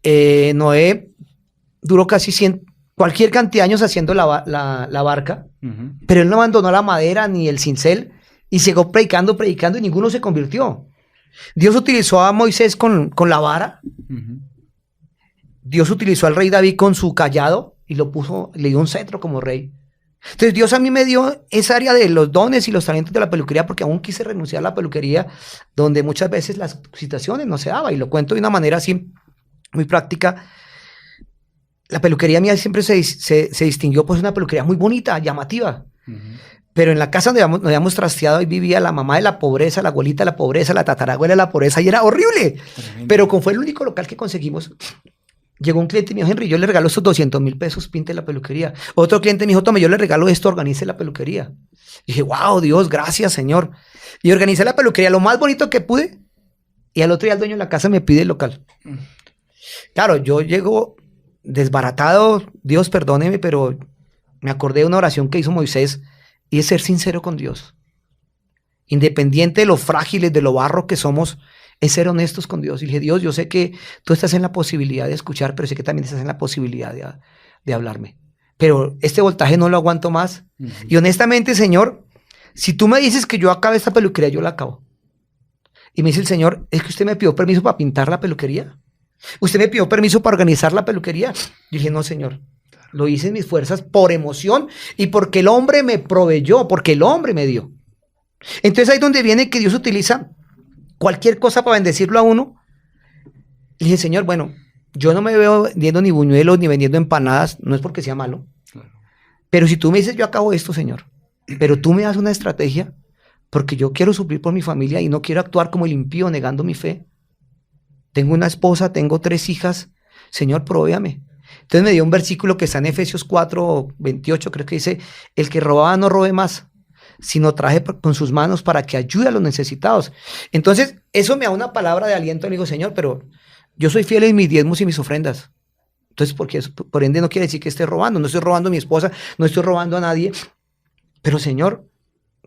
Noé duró casi cualquier cantidad de años haciendo la barca, pero él no abandonó la madera ni el cincel y siguió predicando y ninguno se convirtió. Dios utilizó a Moisés con la vara, Dios utilizó al rey David con su cayado y le dio un cetro como rey. Entonces Dios a mí me dio esa área de los dones y los talentos de la peluquería, porque aún quise renunciar a la peluquería, donde muchas veces las situaciones no se daban, y lo cuento de una manera así muy práctica. La peluquería mía siempre se distinguió por ser una peluquería muy bonita, llamativa, pero en la casa donde nos habíamos trasteado, ahí vivía la mamá de la pobreza, la abuelita de la pobreza, la tatarabuela de la pobreza, y era horrible. Pero como fue el único local que conseguimos, llegó un cliente y me dijo, Henry, yo le regalo estos 200,000 pesos, pinte la peluquería. Otro cliente me dijo, tome, yo le regalo esto, organice la peluquería. Y dije, wow, Dios, gracias, Señor. Y organicé la peluquería lo más bonito que pude, y al otro día el dueño de la casa me pide el local. Claro, yo llego desbaratado, Dios perdóneme, pero me acordé de una oración que hizo Moisés, y es ser sincero con Dios. Independiente de lo frágiles, de lo barro que somos, es ser honestos con Dios. Y dije, Dios, yo sé que tú estás en la posibilidad de escuchar, pero sé que también estás en la posibilidad de hablarme. Pero este voltaje no lo aguanto más. Y honestamente, Señor, si tú me dices que yo acabe esta peluquería, yo la acabo. Y me dice el Señor, ¿es que usted me pidió permiso para pintar la peluquería? ¿Usted me pidió permiso para organizar la peluquería? Yo dije, no, Señor. Lo hice en mis fuerzas por emoción y porque el hombre me proveyó, porque el hombre me dio. Entonces ahí es donde viene que Dios utiliza cualquier cosa para bendecirlo a uno. Le dije, Señor, bueno, yo no me veo vendiendo ni buñuelos ni vendiendo empanadas, no es porque sea malo. Claro. Pero si tú me dices, yo acabo esto, Señor, pero tú me das una estrategia, porque yo quiero suplir por mi familia y no quiero actuar como el impío negando mi fe. Tengo una esposa, tengo 3 hijas, Señor, provéame. Entonces me dio un versículo que está en Efesios 4:28, creo que dice, el que robaba no robe más, sino traje con sus manos para que ayude a los necesitados. Entonces, eso me da una palabra de aliento. Le digo, Señor, pero yo soy fiel en mis diezmos y mis ofrendas. Entonces, por ende no quiere decir que esté robando. No estoy robando a mi esposa, no estoy robando a nadie. Pero, Señor,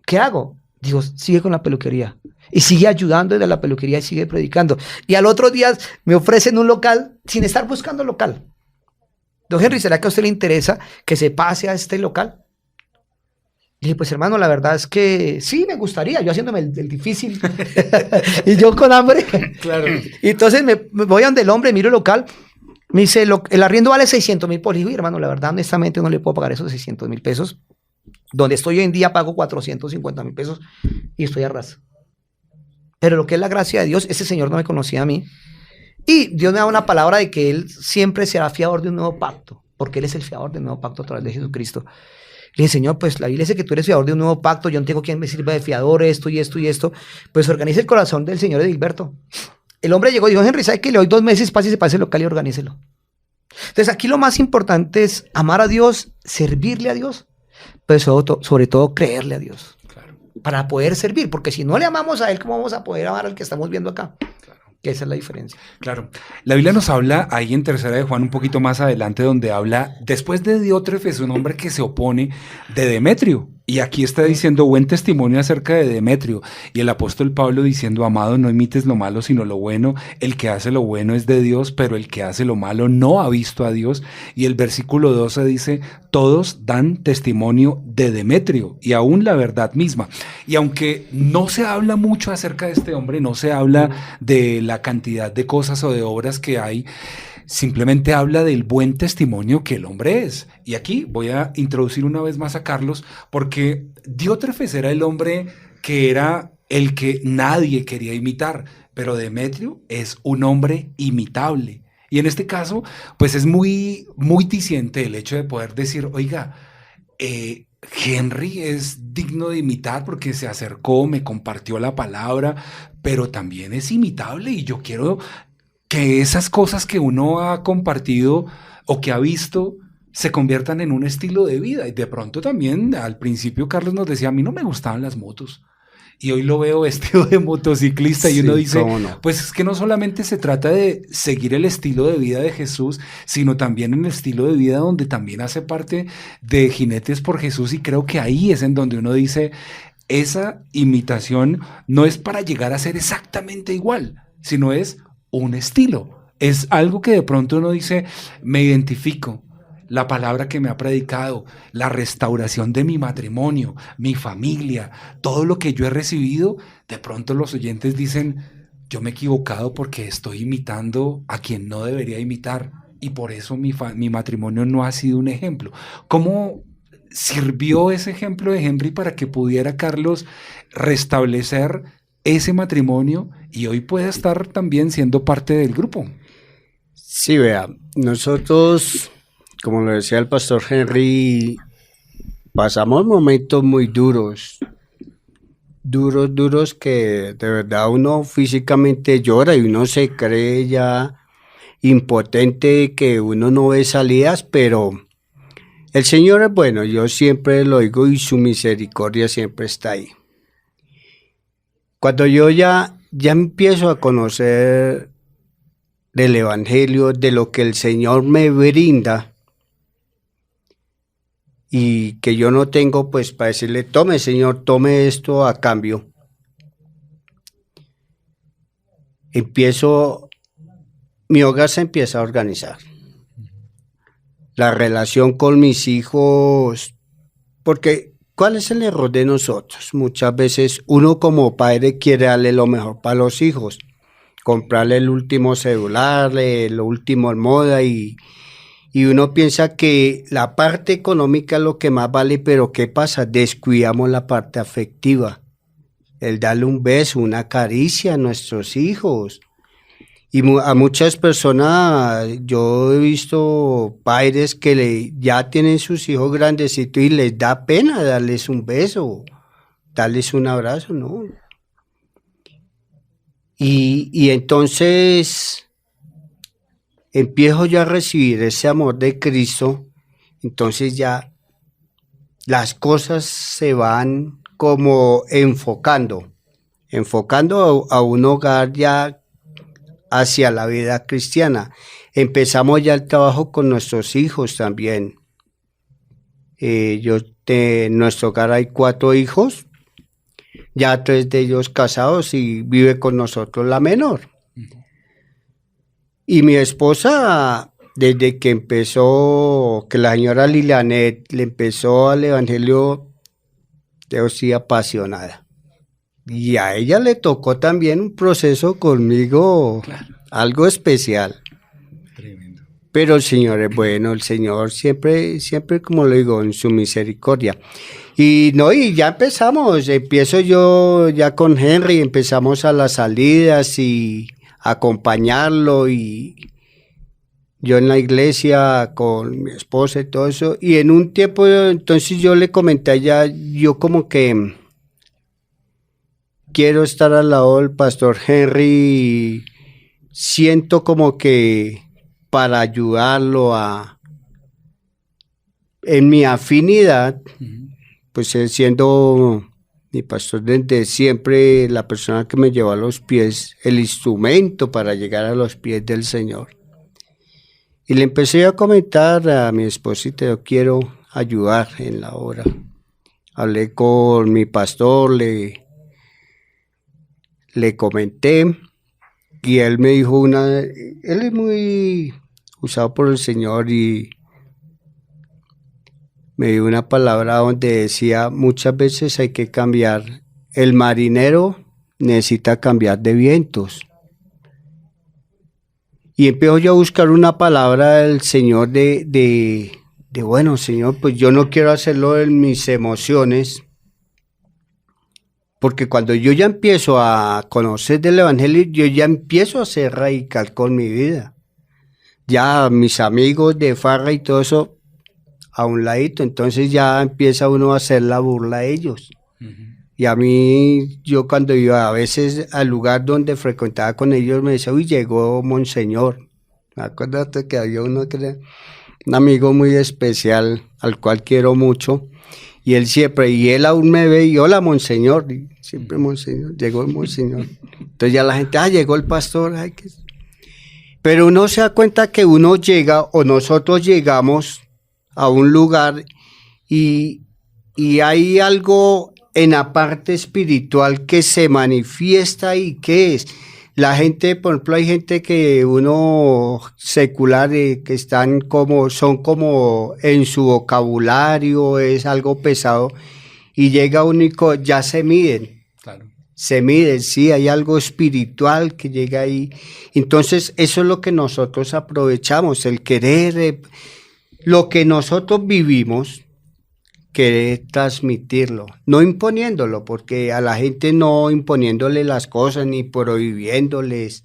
¿qué hago? Digo, sigue con la peluquería. Y sigue ayudando desde la peluquería y sigue predicando. Y al otro día me ofrecen un local sin estar buscando local. Don Henry, ¿será que a usted le interesa que se pase a este local? Le dije, pues hermano, la verdad es que sí, me gustaría, yo haciéndome el difícil, y yo con hambre. Claro. Y entonces me voy a donde el hombre, miro el local, me dice, el arriendo vale 600,000 por hijo, y hermano, la verdad, honestamente, no le puedo pagar esos 600,000 pesos. Donde estoy hoy en día pago 450,000 pesos y estoy a ras. Pero lo que es la gracia de Dios, ese señor no me conocía a mí. Y Dios me da una palabra de que Él siempre será fiador de un nuevo pacto, porque Él es el fiador del nuevo pacto a través de Jesucristo. Le dije, Señor, pues la Biblia dice que tú eres fiador de un nuevo pacto, yo no tengo quien me sirva de fiador, esto y esto y esto. Pues organice el corazón del señor Edilberto. El hombre llegó y dijo, Henry, ¿sabe que le doy 2 meses, pase y se pase el local y organícelo? Entonces aquí lo más importante es amar a Dios, servirle a Dios, pero sobre todo creerle a Dios. Claro. Para poder servir, porque si no le amamos a Él, ¿cómo vamos a poder amar al que estamos viendo acá? Que esa es la diferencia. Claro. La Biblia nos habla ahí en Tercera de Juan un poquito más adelante donde habla, después de Diótrefes, un hombre que se opone, de Demetrio. Y aquí está diciendo buen testimonio acerca de Demetrio. Y el apóstol Pablo diciendo, amado, no imites lo malo sino lo bueno. El que hace lo bueno es de Dios, pero el que hace lo malo no ha visto a Dios. Y el versículo 12 dice, todos dan testimonio de Demetrio y aún la verdad misma. Y aunque no se habla mucho acerca de este hombre, no se habla de la cantidad de cosas o de obras que hay, simplemente habla del buen testimonio que el hombre es. Y aquí voy a introducir una vez más a Carlos, porque Diótrefes era el hombre que era el que nadie quería imitar, pero Demetrio es un hombre imitable. Y en este caso, pues es muy diciente el hecho de poder decir, oiga, Henry es digno de imitar porque se acercó, me compartió la palabra, pero también es imitable y yo quiero que esas cosas que uno ha compartido o que ha visto se conviertan en un estilo de vida. Y de pronto también, al principio Carlos nos decía, a mí no me gustaban las motos. Y hoy lo veo vestido de motociclista y uno dice, no. pues es que no solamente se trata de seguir el estilo de vida de Jesús, sino también en el estilo de vida donde también hace parte de Jinetes por Jesús. Y creo que ahí es en donde uno dice, esa imitación no es para llegar a ser exactamente igual, sino es un estilo. Es algo que de pronto uno dice, me identifico. La palabra que me ha predicado, la restauración de mi matrimonio, mi familia, todo lo que yo he recibido, de pronto los oyentes dicen, yo me he equivocado porque estoy imitando a quien no debería imitar y por eso mi matrimonio no ha sido un ejemplo. ¿Cómo sirvió ese ejemplo de Henry para que pudiera Carlos restablecer ese matrimonio y hoy pueda estar también siendo parte del grupo? Sí, vea, nosotros, como lo decía el pastor Henry, pasamos momentos muy duros que de verdad uno físicamente llora y uno se cree ya impotente, que uno no ve salidas, pero el Señor es bueno, yo siempre lo digo y su misericordia siempre está ahí. Cuando yo ya empiezo a conocer del Evangelio, de lo que el Señor me brinda, y que yo no tengo pues para decirle, tome Señor, tome esto a cambio, mi hogar se empieza a organizar. La relación con mis hijos, porque ¿cuál es el error de nosotros? Muchas veces uno como padre quiere darle lo mejor para los hijos, comprarle el último celular, lo último en moda y uno piensa que la parte económica es lo que más vale, pero ¿qué pasa? Descuidamos la parte afectiva, el darle un beso, una caricia a nuestros hijos. Y a muchas personas, yo he visto padres que ya tienen sus hijos grandecitos y les da pena darles un beso, darles un abrazo, ¿no? Y entonces empiezo yo a recibir ese amor de Cristo, entonces ya las cosas se van como enfocando a un hogar ya hacia la vida cristiana. Empezamos ya el trabajo con nuestros hijos también. En nuestro hogar hay 4 hijos, ya 3 de ellos casados y vive con nosotros la menor. Y mi esposa, desde que empezó, que la señora Lilianet le empezó al Evangelio, sí, apasionada. Y a ella le tocó también un proceso conmigo, algo especial. Tremendo. Pero el Señor es bueno, el Señor siempre, siempre, como lo digo, en su misericordia. Y ya empiezo yo ya con Henry, empezamos a las salidas y acompañarlo, y yo en la iglesia con mi esposa y todo eso. Y en un tiempo, entonces yo le comenté a ella, yo como que quiero estar al lado del pastor Henry, y siento como que para ayudarlo en mi afinidad, pues él siendo mi pastor desde siempre, la persona que me llevó a los pies, el instrumento para llegar a los pies del Señor. Y le empecé a comentar a mi esposita, yo quiero ayudar en la obra. Hablé con mi pastor, le comenté, y él me dijo él es muy usado por el Señor, y me dio una palabra donde decía, muchas veces hay que cambiar, el marinero necesita cambiar de vientos. Y empiezo yo a buscar una palabra del Señor bueno, Señor, pues yo no quiero hacerlo en mis emociones, porque cuando yo ya empiezo a conocer del Evangelio, yo ya empiezo a ser radical con mi vida. Ya mis amigos de farra y todo eso a un ladito, entonces ya empieza uno a hacer la burla a ellos. Y a mí, yo cuando iba a veces al lugar donde frecuentaba con ellos, me decía, uy, llegó Monseñor. Acuérdate que había un amigo muy especial, al cual quiero mucho, y él aún me ve, y hola, Monseñor, y siempre Monseñor, llegó el Monseñor. Entonces ya la gente, llegó el pastor. Pero uno se da cuenta que uno llega, o nosotros llegamos a un lugar, y hay algo en la parte espiritual que se manifiesta. ¿Y qué es? La gente, por ejemplo, hay gente que uno secular, que son como en su vocabulario, es algo pesado, y llega único, ya se miden. Claro. Se miden, sí, hay algo espiritual que llega ahí. Entonces, eso es lo que nosotros aprovechamos, el querer, lo que nosotros vivimos, querer transmitirlo, no imponiéndolo, porque a la gente no imponiéndole las cosas ni prohibiéndoles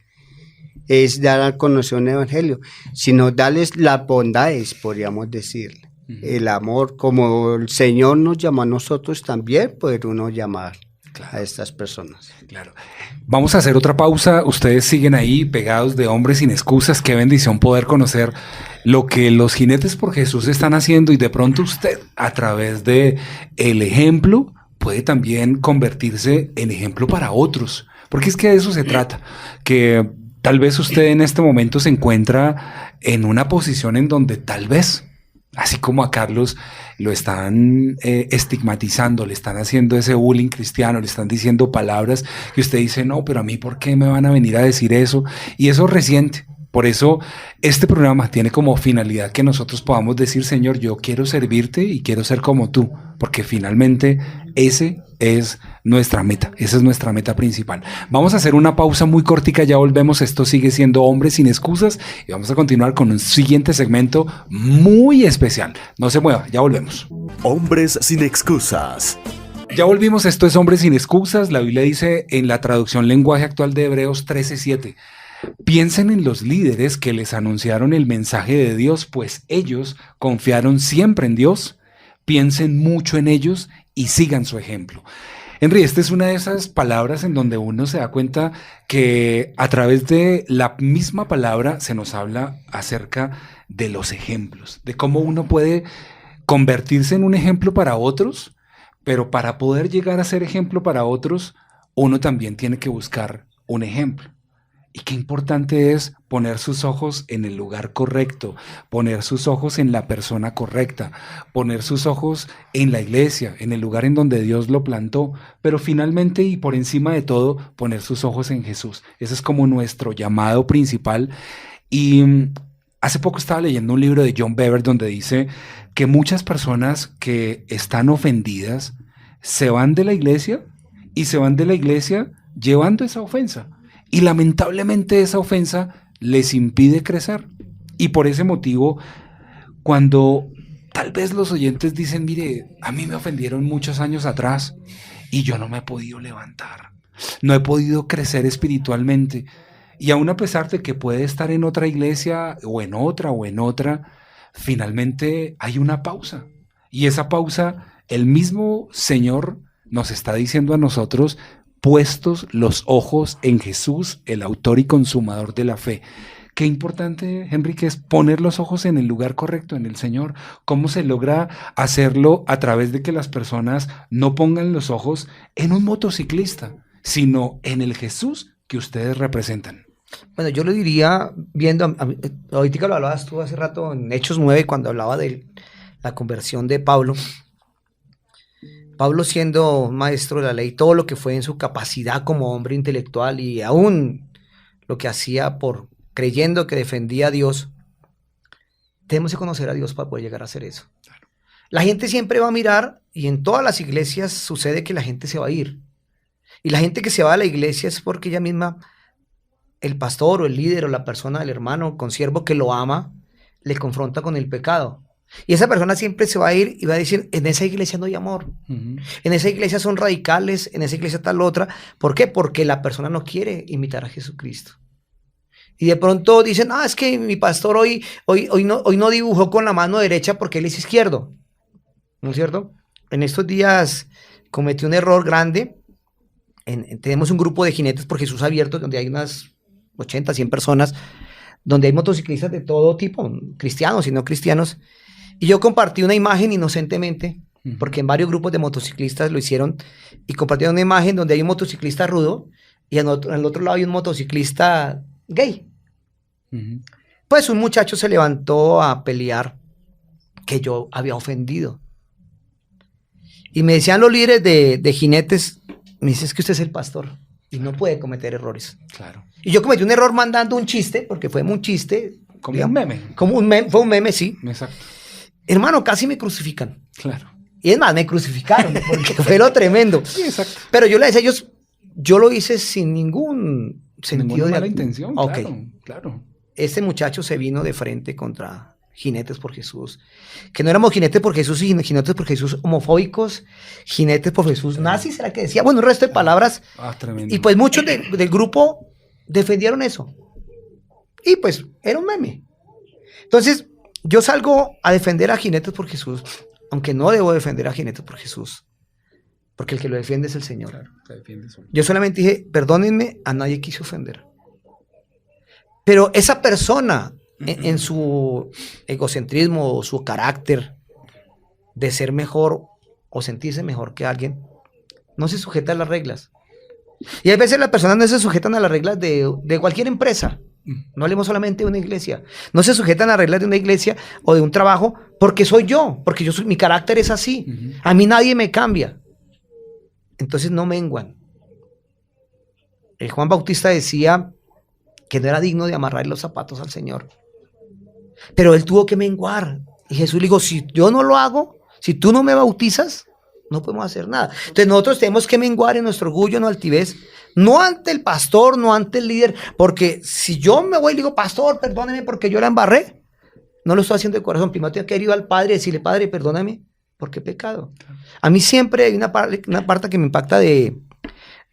es dar a conocer un evangelio, sino darles las bondades, podríamos decirle, el amor, como el Señor nos llamó a nosotros también, poder uno llamar a estas personas. Claro. Vamos a hacer otra pausa. Ustedes siguen ahí pegados de Hombres Sin Excusas. Qué bendición poder conocer lo que los jinetes por Jesús están haciendo, y de pronto usted, a través de el ejemplo, puede también convertirse en ejemplo para otros. Porque es que de eso se trata, que tal vez usted en este momento se encuentra en una posición en donde tal vez, así como a Carlos lo están estigmatizando, le están haciendo ese bullying cristiano, le están diciendo palabras que usted dice, no, pero a mí, ¿por qué me van a venir a decir eso? Y eso resiente. Por eso este programa tiene como finalidad que nosotros podamos decir, Señor, yo quiero servirte y quiero ser como tú, porque finalmente ese es nuestra meta, esa es nuestra meta principal. Vamos a hacer una pausa muy cortica, ya volvemos. Esto sigue siendo Hombres Sin Excusas y vamos a continuar con un siguiente segmento muy especial. No se mueva, ya volvemos. Hombres Sin Excusas. Ya volvimos, esto es Hombres Sin Excusas. La Biblia dice en la traducción lenguaje actual de Hebreos 13:7, piensen en los líderes que les anunciaron el mensaje de Dios, pues ellos confiaron siempre en Dios. Piensen mucho en ellos y sigan su ejemplo. Henry, esta es una de esas palabras en donde uno se da cuenta que a través de la misma palabra se nos habla acerca de los ejemplos, de cómo uno puede convertirse en un ejemplo para otros, pero para poder llegar a ser ejemplo para otros, uno también tiene que buscar un ejemplo. Y qué importante es poner sus ojos en el lugar correcto, poner sus ojos en la persona correcta, poner sus ojos en la iglesia, en el lugar en donde Dios lo plantó, pero finalmente y por encima de todo, poner sus ojos en Jesús. Ese es como nuestro llamado principal. Y hace poco estaba leyendo un libro de John Bevere donde dice que muchas personas que están ofendidas se van de la iglesia y se van de la iglesia llevando esa ofensa. Y lamentablemente esa ofensa les impide crecer. Y por ese motivo, cuando tal vez los oyentes dicen, mire, a mí me ofendieron muchos años atrás y yo no me he podido levantar, no he podido crecer espiritualmente. Y aún a pesar de que puede estar en otra iglesia o en otra, finalmente hay una pausa. Y esa pausa, el mismo Señor nos está diciendo a nosotros, puestos los ojos en Jesús, el autor y consumador de la fe. Qué importante, Henry, es poner los ojos en el lugar correcto, en el Señor. ¿Cómo se logra hacerlo? A través de que las personas no pongan los ojos en un motociclista, sino en el Jesús que ustedes representan. Bueno, yo lo diría viendo, ahorita lo hablabas tú hace rato en Hechos 9, cuando hablaba de la conversión de Pablo. Pablo, siendo maestro de la ley, todo lo que fue en su capacidad como hombre intelectual y aún lo que hacía por creyendo que defendía a Dios, tenemos que conocer a Dios para poder llegar a hacer eso. La gente siempre va a mirar, y en todas las iglesias sucede que la gente se va a ir. Y la gente que se va a la iglesia es porque ella misma, el pastor o el líder o la persona, el hermano, consiervo que lo ama, le confronta con el pecado. Y esa persona siempre se va a ir y va a decir, en esa iglesia no hay amor. En esa iglesia son radicales, en esa iglesia tal otra. ¿Por qué? Porque la persona no quiere imitar a Jesucristo. Y de pronto dicen, es que mi pastor hoy no dibujó con la mano derecha porque él es izquierdo. ¿No es cierto? En estos días cometí un error grande. Tenemos un grupo de Jinetes por Jesús abierto, donde hay unas 80, 100 personas, donde hay motociclistas de todo tipo, cristianos y no cristianos. Y yo compartí una imagen inocentemente, porque en varios grupos de motociclistas lo hicieron, y compartí una imagen donde hay un motociclista rudo y al otro lado hay un motociclista gay. Pues un muchacho se levantó a pelear que yo había ofendido. Y me decían los líderes de Jinetes, me dice, es que usted es el pastor y no puede cometer errores. Claro. Y yo cometí un error mandando un chiste, porque fue un chiste. Como digamos, un meme. Fue un meme, sí. Exacto. Hermano, casi me crucifican. Claro. Y es más, me crucificaron, porque fue lo tremendo. Sí, exacto. Pero yo le decía a ellos, yo lo hice sin ningún sentido de mala intención, Ok. claro. Este muchacho se vino de frente contra Jinetes por Jesús. Que no éramos Jinetes por Jesús y Jinetes por Jesús homofóbicos, Jinetes por Jesús nazis, era que decía. Bueno, un resto de palabras. Tremendo. Y pues muchos del grupo defendieron eso. Y pues era un meme. Entonces, yo salgo a defender a Jinetes por Jesús, aunque no debo defender a Jinetes por Jesús, porque el que lo defiende es el Señor. Claro, te defiendes solo. Yo solamente dije, perdónenme, a nadie quise ofender. Pero esa persona, en su egocentrismo o su carácter de ser mejor o sentirse mejor que alguien, no se sujeta a las reglas. Y a veces las personas no se sujetan a las reglas de cualquier empresa. No hablemos solamente de una iglesia. No se sujetan a las reglas de una iglesia o de un trabajo porque soy yo, porque mi carácter es así. A mí nadie me cambia. Entonces no menguan. El Juan Bautista decía que no era digno de amarrar los zapatos al Señor. Pero él tuvo que menguar. Y Jesús le dijo, si yo no lo hago, si tú no me bautizas, no podemos hacer nada. Entonces nosotros tenemos que menguar en nuestro orgullo, en nuestra altivez, no ante el pastor, no ante el líder, porque si yo me voy y le digo, pastor, perdóneme porque yo la embarré, no lo estoy haciendo de corazón. Primero tengo que ir al Padre y decirle, Padre, perdóname, porque he pecado. A mí siempre hay una parte que me impacta de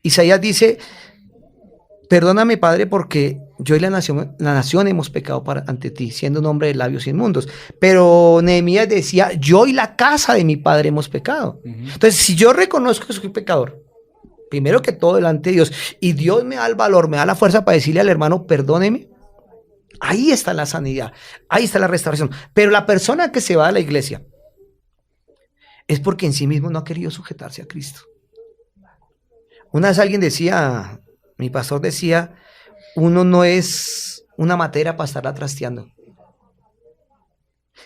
Isaías, dice, perdóname, Padre, porque yo y la nación hemos pecado ante ti, siendo un hombre de labios inmundos. Pero Nehemías decía, yo y la casa de mi padre hemos pecado. Entonces, si yo reconozco que soy pecador, primero que todo delante de Dios, y Dios me da el valor, me da la fuerza para decirle al hermano, perdóneme, ahí está la sanidad, ahí está la restauración. Pero la persona que se va a la iglesia es porque en sí mismo no ha querido sujetarse a Cristo. Una vez alguien decía, mi pastor decía, uno no es una matera para estarla trasteando.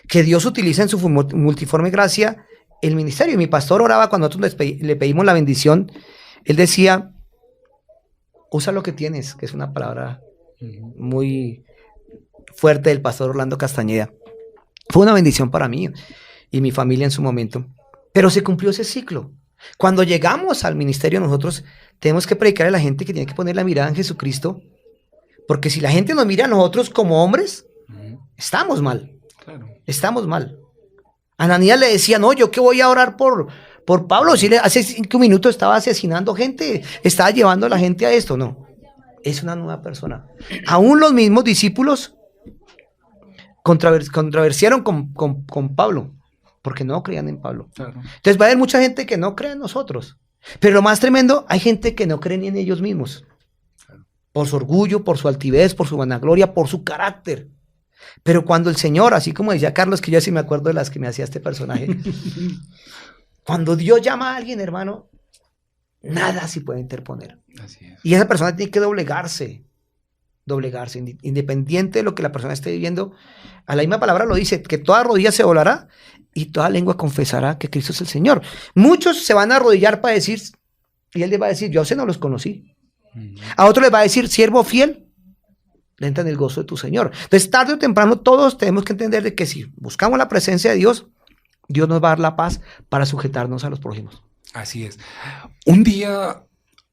Que Dios utiliza en su multiforme gracia el ministerio. Mi pastor oraba cuando nosotros le pedimos la bendición. Él decía, usa lo que tienes, que es una palabra muy fuerte del pastor Orlando Castañeda. Fue una bendición para mí y mi familia en su momento. Pero se cumplió ese ciclo. Cuando llegamos al ministerio, nosotros tenemos que predicar a la gente que tiene que poner la mirada en Jesucristo, porque si la gente nos mira a nosotros como hombres, estamos mal. Claro. Estamos mal. Ananías le decía, no, yo que voy a orar por Pablo, si hace 5 minutos estaba asesinando gente, estaba llevando a la gente a esto. No, es una nueva persona. Aún los mismos discípulos controversiaron con Pablo, porque no creían en Pablo. Claro. Entonces va a haber mucha gente que no cree en nosotros. Pero lo más tremendo, hay gente que no cree ni en ellos mismos. Por su orgullo, por su altivez, por su vanagloria, por su carácter. Pero cuando el Señor, así como decía Carlos, que yo sí me acuerdo de las que me hacía este personaje, cuando Dios llama a alguien, hermano, nada se puede interponer. Así es. Y esa persona tiene que doblegarse, independiente de lo que la persona esté viviendo. A la misma palabra lo dice, que toda rodilla se doblará y toda lengua confesará que Cristo es el Señor. Muchos se van a arrodillar para decir, y Él les va a decir, yo a usted no los conocí. A otros les va a decir, siervo fiel, entra en el gozo de tu Señor. Entonces, tarde o temprano, todos tenemos que entender de que si buscamos la presencia de Dios, Dios nos va a dar la paz para sujetarnos a los prójimos. Así es. Un día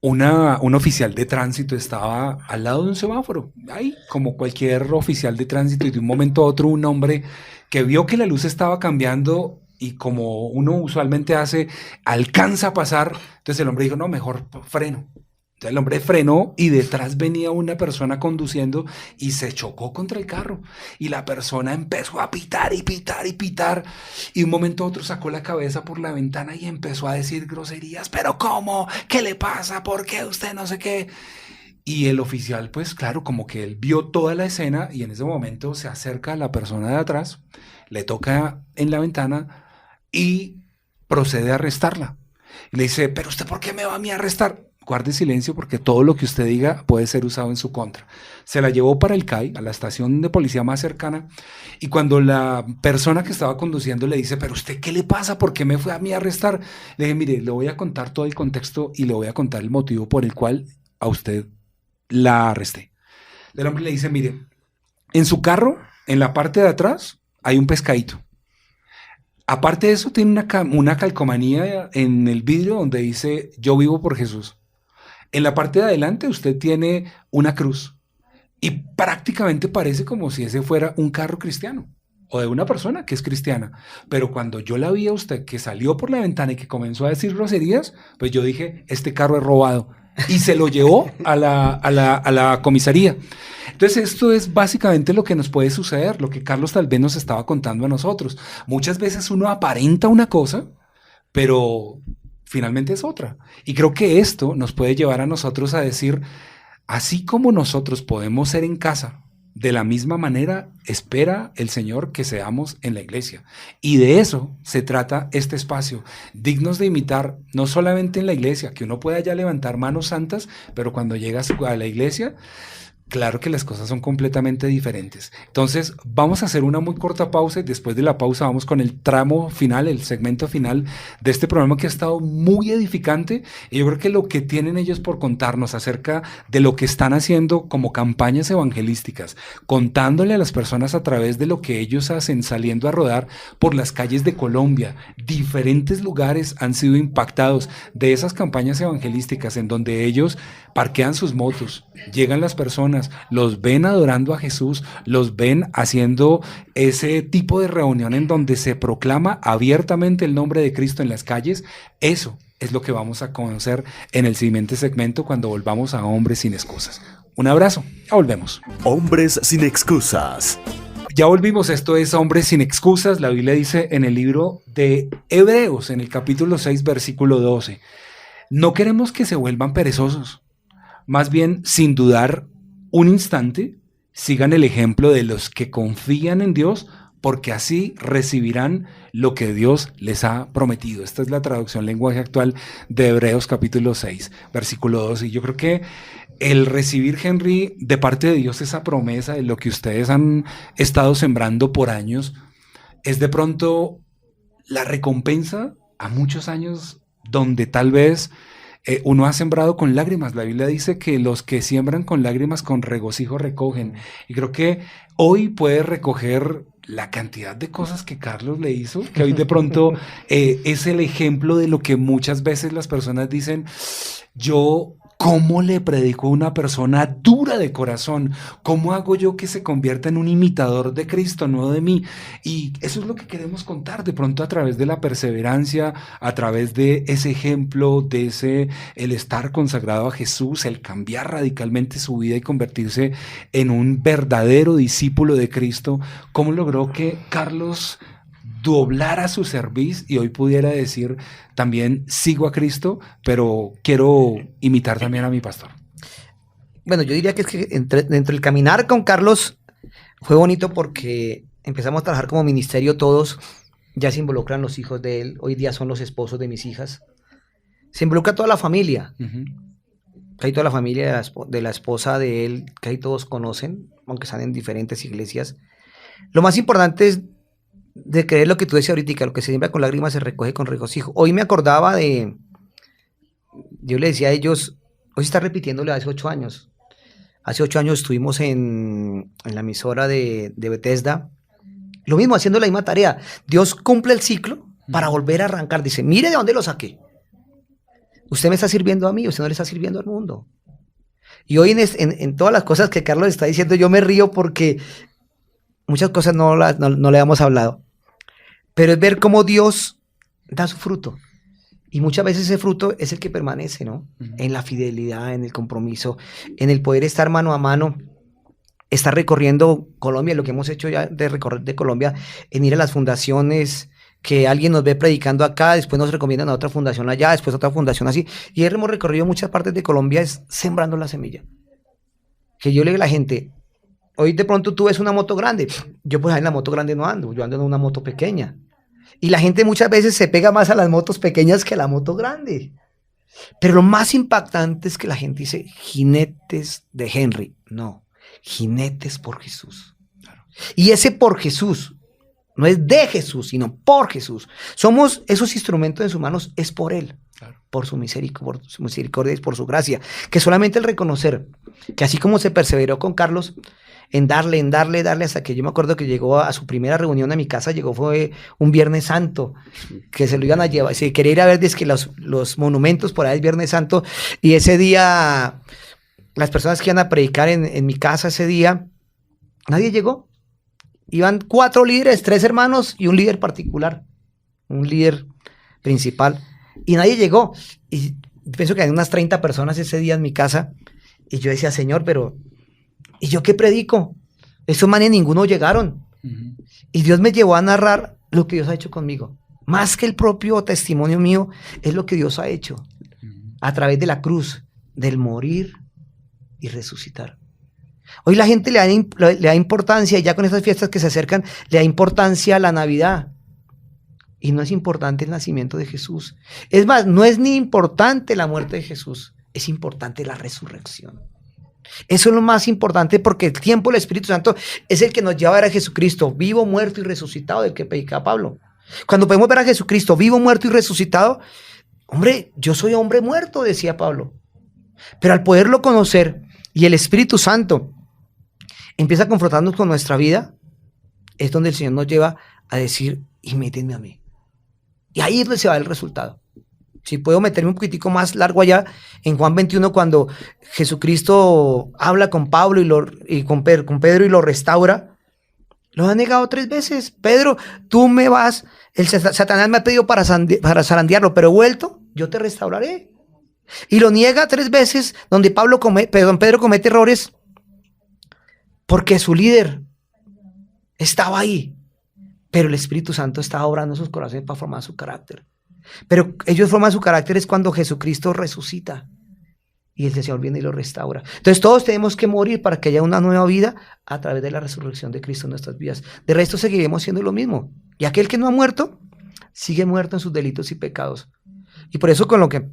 un oficial de tránsito estaba al lado de un semáforo, ahí como cualquier oficial de tránsito, y de un momento a otro un hombre que vio que la luz estaba cambiando y como uno usualmente hace, alcanza a pasar. Entonces el hombre dijo, no, mejor freno. Entonces el hombre frenó y detrás venía una persona conduciendo y se chocó contra el carro. Y la persona empezó a pitar y pitar y pitar. Y de un momento a otro sacó la cabeza por la ventana y empezó a decir groserías. ¿Pero cómo? ¿Qué le pasa? ¿Por qué usted no sé qué? Y el oficial, pues claro, como que él vio toda la escena y en ese momento se acerca a la persona de atrás, le toca en la ventana y procede a arrestarla. Y le dice, ¿pero usted por qué me va a mí a arrestar? Guarde silencio porque todo lo que usted diga puede ser usado en su contra. Se la llevó para el CAI, a la estación de policía más cercana, y cuando la persona que estaba conduciendo le dice, ¿pero usted qué le pasa? ¿Por qué me fue a mí a arrestar? Le dije, mire, le voy a contar todo el contexto y le voy a contar el motivo por el cual a usted la arresté. El hombre le dice, mire, en su carro, en la parte de atrás, hay un pescadito. Aparte de eso, tiene una calcomanía en el vidrio donde dice, yo vivo por Jesús. En la parte de adelante usted tiene una cruz y prácticamente parece como si ese fuera un carro cristiano o de una persona que es cristiana. Pero cuando yo la vi a usted que salió por la ventana y que comenzó a decir groserías, pues yo dije, este carro es robado, y se lo llevó a la comisaría. Entonces esto es básicamente lo que nos puede suceder, lo que Carlos tal vez nos estaba contando a nosotros. Muchas veces uno aparenta una cosa, pero finalmente es otra. Y creo que esto nos puede llevar a nosotros a decir, así como nosotros podemos ser en casa, de la misma manera espera el Señor que seamos en la iglesia. Y de eso se trata este espacio, dignos de imitar, no solamente en la iglesia, que uno pueda ya levantar manos santas, pero cuando llegas a la iglesia, claro que las cosas son completamente diferentes. Entonces vamos a hacer una muy corta pausa y después de la pausa vamos con el tramo final, el segmento final de este programa que ha estado muy edificante, y yo creo que lo que tienen ellos por contarnos acerca de lo que están haciendo como campañas evangelísticas, contándole a las personas a través de lo que ellos hacen, saliendo a rodar por las calles de Colombia, diferentes lugares han sido impactados de esas campañas evangelísticas en donde ellos parquean sus motos, llegan las personas, los ven adorando a Jesús, los ven haciendo ese tipo de reunión en donde se proclama abiertamente el nombre de Cristo en las calles. Eso es lo que vamos a conocer en el siguiente segmento cuando volvamos a Hombres Sin Excusas. Un abrazo, ya volvemos. Hombres Sin Excusas. Ya volvimos, esto es Hombres Sin Excusas. La Biblia dice en el libro de Hebreos, en el capítulo 6, versículo 12, no queremos que se vuelvan perezosos. Más bien, sin dudar un instante, sigan el ejemplo de los que confían en Dios, porque así recibirán lo que Dios les ha prometido. Esta es la traducción lenguaje actual de Hebreos capítulo 6, versículo 12. Y yo creo que el recibir, Henry, de parte de Dios esa promesa de lo que ustedes han estado sembrando por años, es de pronto la recompensa a muchos años donde tal vez uno ha sembrado con lágrimas. La Biblia dice que los que siembran con lágrimas con regocijo recogen. Y creo que hoy puedes recoger la cantidad de cosas que Carlos le hizo, que hoy de pronto es el ejemplo de lo que muchas veces las personas dicen, yo, ¿cómo le predico a una persona dura de corazón? ¿Cómo hago yo que se convierta en un imitador de Cristo, no de mí? Y eso es lo que queremos contar de pronto a través de la perseverancia, a través de ese ejemplo, de el estar consagrado a Jesús, el cambiar radicalmente su vida y convertirse en un verdadero discípulo de Cristo. ¿Cómo logró que Carlos doblara su cerviz y hoy pudiera decir también sigo a Cristo, pero quiero imitar también a mi pastor? Bueno, yo diría que es que dentro del caminar con Carlos fue bonito porque empezamos a trabajar como ministerio todos, ya se involucran los hijos de él, hoy día son los esposos de mis hijas, se involucra toda la familia, casi toda la familia de la esposa de él, casi todos conocen, aunque están en diferentes iglesias. Lo más importante es de creer lo que tú decías ahorita, lo que se siembra con lágrimas se recoge con regocijo. Hoy me acordaba yo le decía a ellos, hoy se está repitiéndole hace 8 años. Hace 8 años estuvimos en la emisora de Bethesda, lo mismo, haciendo la misma tarea. Dios cumple el ciclo para volver a arrancar. Dice, mire de dónde lo saqué. Usted me está sirviendo a mí, usted no le está sirviendo al mundo. Y hoy en todas las cosas que Carlos está diciendo, yo me río porque muchas cosas no le hemos hablado. Pero es ver cómo Dios da su fruto. Y muchas veces ese fruto es el que permanece, ¿no? En la fidelidad, en el compromiso, en el poder estar mano a mano, estar recorriendo Colombia, lo que hemos hecho ya de recorrer de Colombia, en ir a las fundaciones, que alguien nos ve predicando acá, después nos recomiendan a otra fundación allá, después a otra fundación así. Y hemos recorrido muchas partes de Colombia, es sembrando la semilla. Que yo le digo a la gente, hoy de pronto tú ves una moto grande, yo pues en la moto grande no ando, yo ando en una moto pequeña. Y la gente muchas veces se pega más a las motos pequeñas que a la moto grande. Pero lo más impactante es que la gente dice, jinetes de Henry. No, jinetes por Jesús. Claro. Y ese por Jesús no es de Jesús, sino por Jesús. Somos esos instrumentos en sus manos, es por Él. Claro. Por su misericordia y por su gracia. Que solamente el reconocer que así como se perseveró con Carlos, en darle, hasta que yo me acuerdo que llegó a su primera reunión a mi casa, fue un Viernes Santo, que se lo iban a llevar, se quería ir a ver los monumentos por ahí el Viernes Santo, y ese día, las personas que iban a predicar en mi casa ese día, nadie llegó. Iban 4 líderes, 3 hermanos y un líder particular, un líder principal, y nadie llegó. Y pienso que hay unas 30 personas ese día en mi casa, y yo decía, Señor, pero ¿y yo qué predico? Esos manes ninguno llegaron. Y Dios me llevó a narrar lo que Dios ha hecho conmigo. Más que el propio testimonio mío, es lo que Dios ha hecho. A través de la cruz, del morir y resucitar. Hoy la gente le da importancia, y ya con estas fiestas que se acercan, le da importancia a la Navidad. Y no es importante el nacimiento de Jesús. Es más, no es ni importante la muerte de Jesús, es importante la resurrección. Eso es lo más importante, porque el tiempo del Espíritu Santo es el que nos lleva a ver a Jesucristo vivo, muerto y resucitado, del que predica Pablo. Cuando podemos ver a Jesucristo vivo, muerto y resucitado, hombre, yo soy hombre muerto, decía Pablo. Pero al poderlo conocer y el Espíritu Santo empieza a confrontarnos con nuestra vida, es donde el Señor nos lleva a decir, imítenme a mí. Y ahí es donde se va el resultado. Si puedo meterme un poquitico más largo allá, en Juan 21, cuando Jesucristo habla con Pablo y con Pedro y lo restaura, lo ha negado 3 veces. Pedro, tú me vas, Satanás me ha pedido para zarandearlo, pero vuelto, yo te restauraré. Y lo niega 3 veces, donde Pedro comete errores, porque su líder estaba ahí, pero el Espíritu Santo estaba obrando en sus corazones para formar su carácter. Pero ellos forman su carácter es cuando Jesucristo resucita y el Señor viene y lo restaura. Entonces todos tenemos que morir para que haya una nueva vida a través de la resurrección de Cristo en nuestras vidas. De resto seguiremos siendo lo mismo. Y aquel que no ha muerto, sigue muerto en sus delitos y pecados. Y por eso con lo que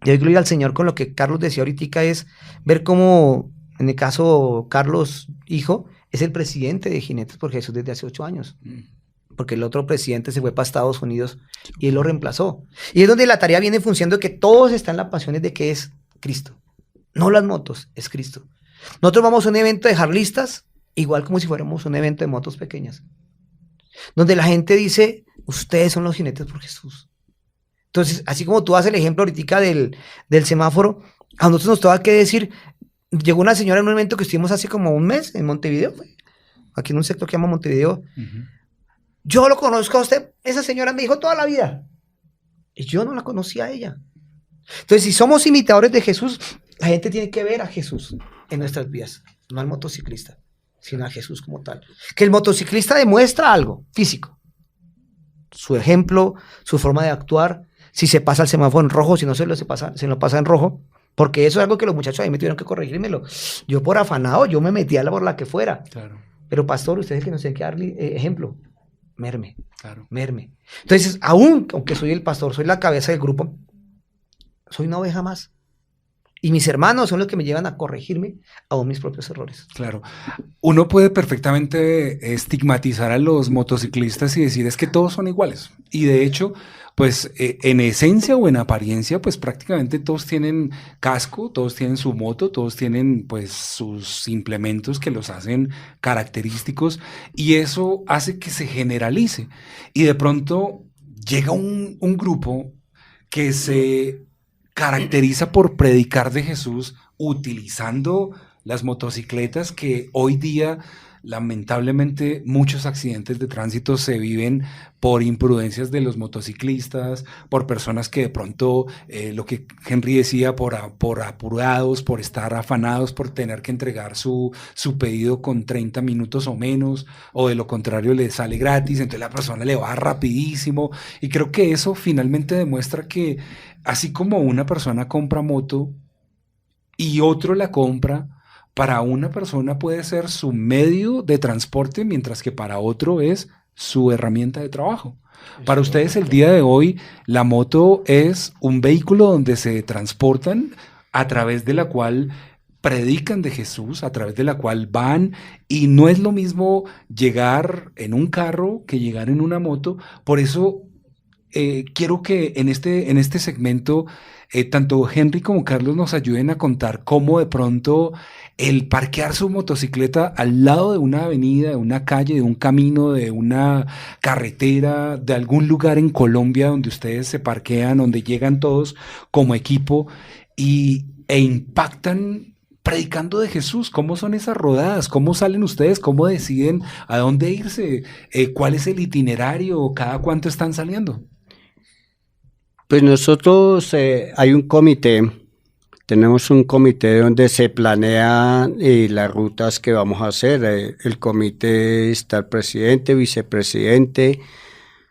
yo doy gloria al Señor, con lo que Carlos decía ahorita, es ver cómo, en el caso Carlos, hijo, es el presidente de Jinetes por Jesús desde hace 8 años. Porque el otro presidente se fue para Estados Unidos y él lo reemplazó. Y es donde la tarea viene funcionando, que todos están en las pasiones de que es Cristo. No las motos, es Cristo. Nosotros vamos a un evento de jarlistas, igual como si fuéramos un evento de motos pequeñas. donde la gente dice, ustedes son los jinetes por Jesús. Entonces, así como tú haces el ejemplo ahorita del semáforo, a nosotros nos toca que decir, llegó una señora en un evento que estuvimos hace como un mes en Montevideo, aquí en un sector que se llama Montevideo. Yo lo conozco a usted, esa señora me dijo toda la vida, y yo no la conocía a ella. Entonces, si somos imitadores de Jesús, la gente tiene que ver a Jesús en nuestras vidas, no al motociclista, sino a Jesús como tal. Que el motociclista demuestra algo físico, su ejemplo, su forma de actuar, si se pasa el semáforo en rojo, si no se lo pasa en rojo, porque eso es algo que los muchachos ahí me tuvieron que corregírmelo. Yo por afanado, yo me metía por la que fuera. Claro. Pero pastor, usted es el que nos tiene que dar ejemplo. Merme. Claro. Merme. Entonces, aunque soy el pastor, soy la cabeza del grupo, soy una oveja más. Y mis hermanos son los que me llevan a corregirme aún mis propios errores. Claro. Uno puede perfectamente estigmatizar a los motociclistas y decir es que todos son iguales. Y de hecho, pues en esencia o en apariencia, pues prácticamente todos tienen casco, todos tienen su moto, todos tienen pues sus implementos que los hacen característicos y eso hace que se generalice. Y de pronto llega un grupo que se caracteriza por predicar de Jesús utilizando las motocicletas que hoy día lamentablemente muchos accidentes de tránsito se viven por imprudencias de los motociclistas, por personas que de pronto, lo que Henry decía, por apurados, por estar afanados, por tener que entregar su pedido con 30 minutos o menos, o de lo contrario le sale gratis, entonces la persona le va rapidísimo, y creo que eso finalmente demuestra que así como una persona compra moto y otro la compra, para una persona puede ser su medio de transporte, mientras que para otro es su herramienta de trabajo. Para ustedes el día de hoy, la moto es un vehículo donde se transportan, a través de la cual predican de Jesús, a través de la cual van, y no es lo mismo llegar en un carro que llegar en una moto. Por eso quiero que en este segmento tanto Henry como Carlos nos ayuden a contar cómo de pronto el parquear su motocicleta al lado de una avenida, de una calle, de un camino, de una carretera, de algún lugar en Colombia donde ustedes se parquean, donde llegan todos como equipo e impactan predicando de Jesús. ¿Cómo son esas rodadas? ¿Cómo salen ustedes? ¿Cómo deciden a dónde irse? ¿Cuál es el itinerario? ¿Cada cuánto están saliendo? Pues nosotros hay un comité, tenemos un comité donde se planean las rutas que vamos a hacer. El comité está el presidente, vicepresidente,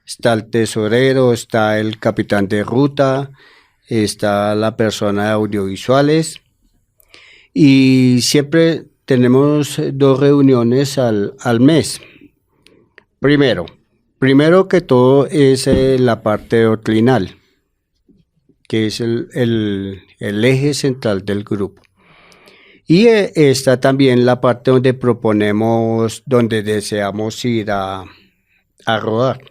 está el tesorero, está el capitán de ruta, está la persona de audiovisuales y siempre tenemos 2 reuniones al mes. Primero que todo es la parte doctrinal, que es el eje central del grupo. Y está también la parte donde proponemos, donde deseamos ir a rodar.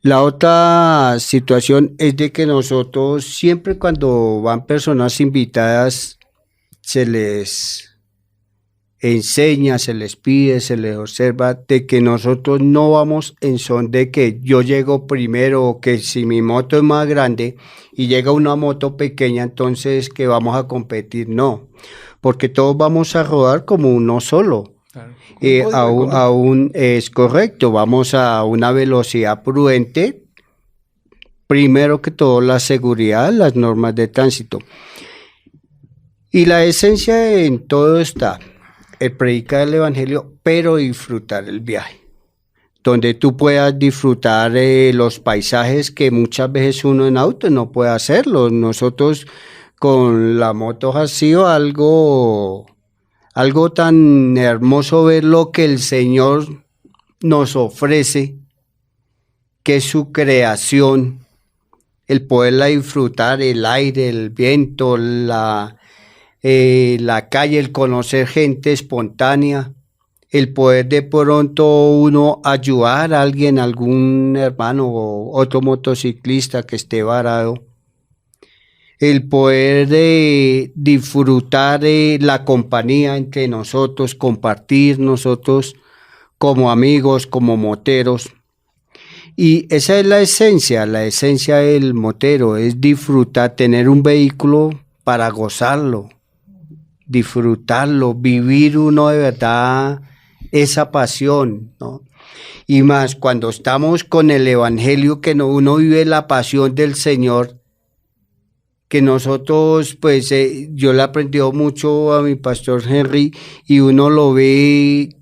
La otra situación es de que nosotros siempre cuando van personas invitadas se les enseña, se les pide, se les observa de que nosotros no vamos en son de que yo llego primero o que si mi moto es más grande y llega una moto pequeña, entonces que vamos a competir. No, porque todos vamos a rodar como uno solo. Claro. Aún es correcto, vamos a una velocidad prudente, primero que todo la seguridad, las normas de tránsito. Y la esencia en todo está el predicar el evangelio, pero disfrutar el viaje, donde tú puedas disfrutar los paisajes que muchas veces uno en auto no puede hacerlo. Nosotros con la moto ha sido algo tan hermoso ver lo que el Señor nos ofrece, que es su creación, el poderla disfrutar, el aire, el viento, la calle, el conocer gente espontánea, el poder de pronto uno ayudar a alguien, algún hermano o otro motociclista que esté varado, el poder de disfrutar de la compañía entre nosotros, compartir nosotros como amigos, como moteros. Y esa es la esencia del motero, es disfrutar, tener un vehículo para gozarlo, disfrutarlo, vivir uno de verdad esa pasión, ¿no? Y más cuando estamos con el evangelio, que uno vive la pasión del Señor, que nosotros, pues yo le he aprendido mucho a mi pastor Henry y uno lo ve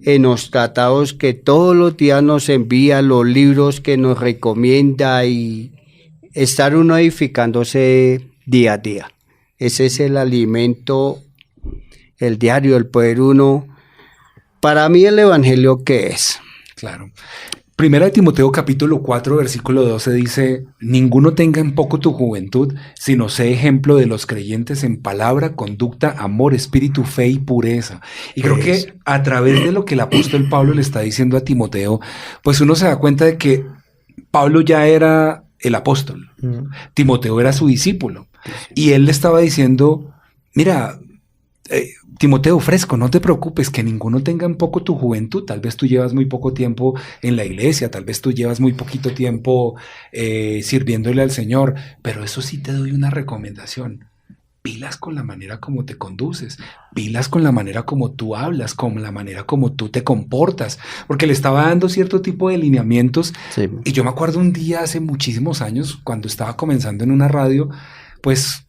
en los tratados que todos los días nos envía, los libros que nos recomienda y estar uno edificándose día a día. Ese es el alimento, el diario, el poder uno. Para mí el evangelio, ¿qué es? Claro. Primera de Timoteo capítulo 4 versículo 12 dice: ninguno tenga en poco tu juventud, sino sé ejemplo de los creyentes en palabra, conducta, amor, espíritu, fe y pureza. Y creo que a través de lo que el apóstol Pablo le está diciendo a Timoteo, pues uno se da cuenta de que Pablo ya era el apóstol, Timoteo era su discípulo, y él le estaba diciendo: mira, Timoteo, fresco, no te preocupes, que ninguno tenga en poco tu juventud. Tal vez tú llevas muy poco tiempo en la iglesia, tal vez tú llevas muy poquito tiempo sirviéndole al Señor, pero eso sí te doy una recomendación. Pilas con la manera como te conduces, pilas con la manera como tú hablas, con la manera como tú te comportas, porque le estaba dando cierto tipo de lineamientos. Sí. Y yo me acuerdo un día hace muchísimos años, cuando estaba comenzando en una radio, pues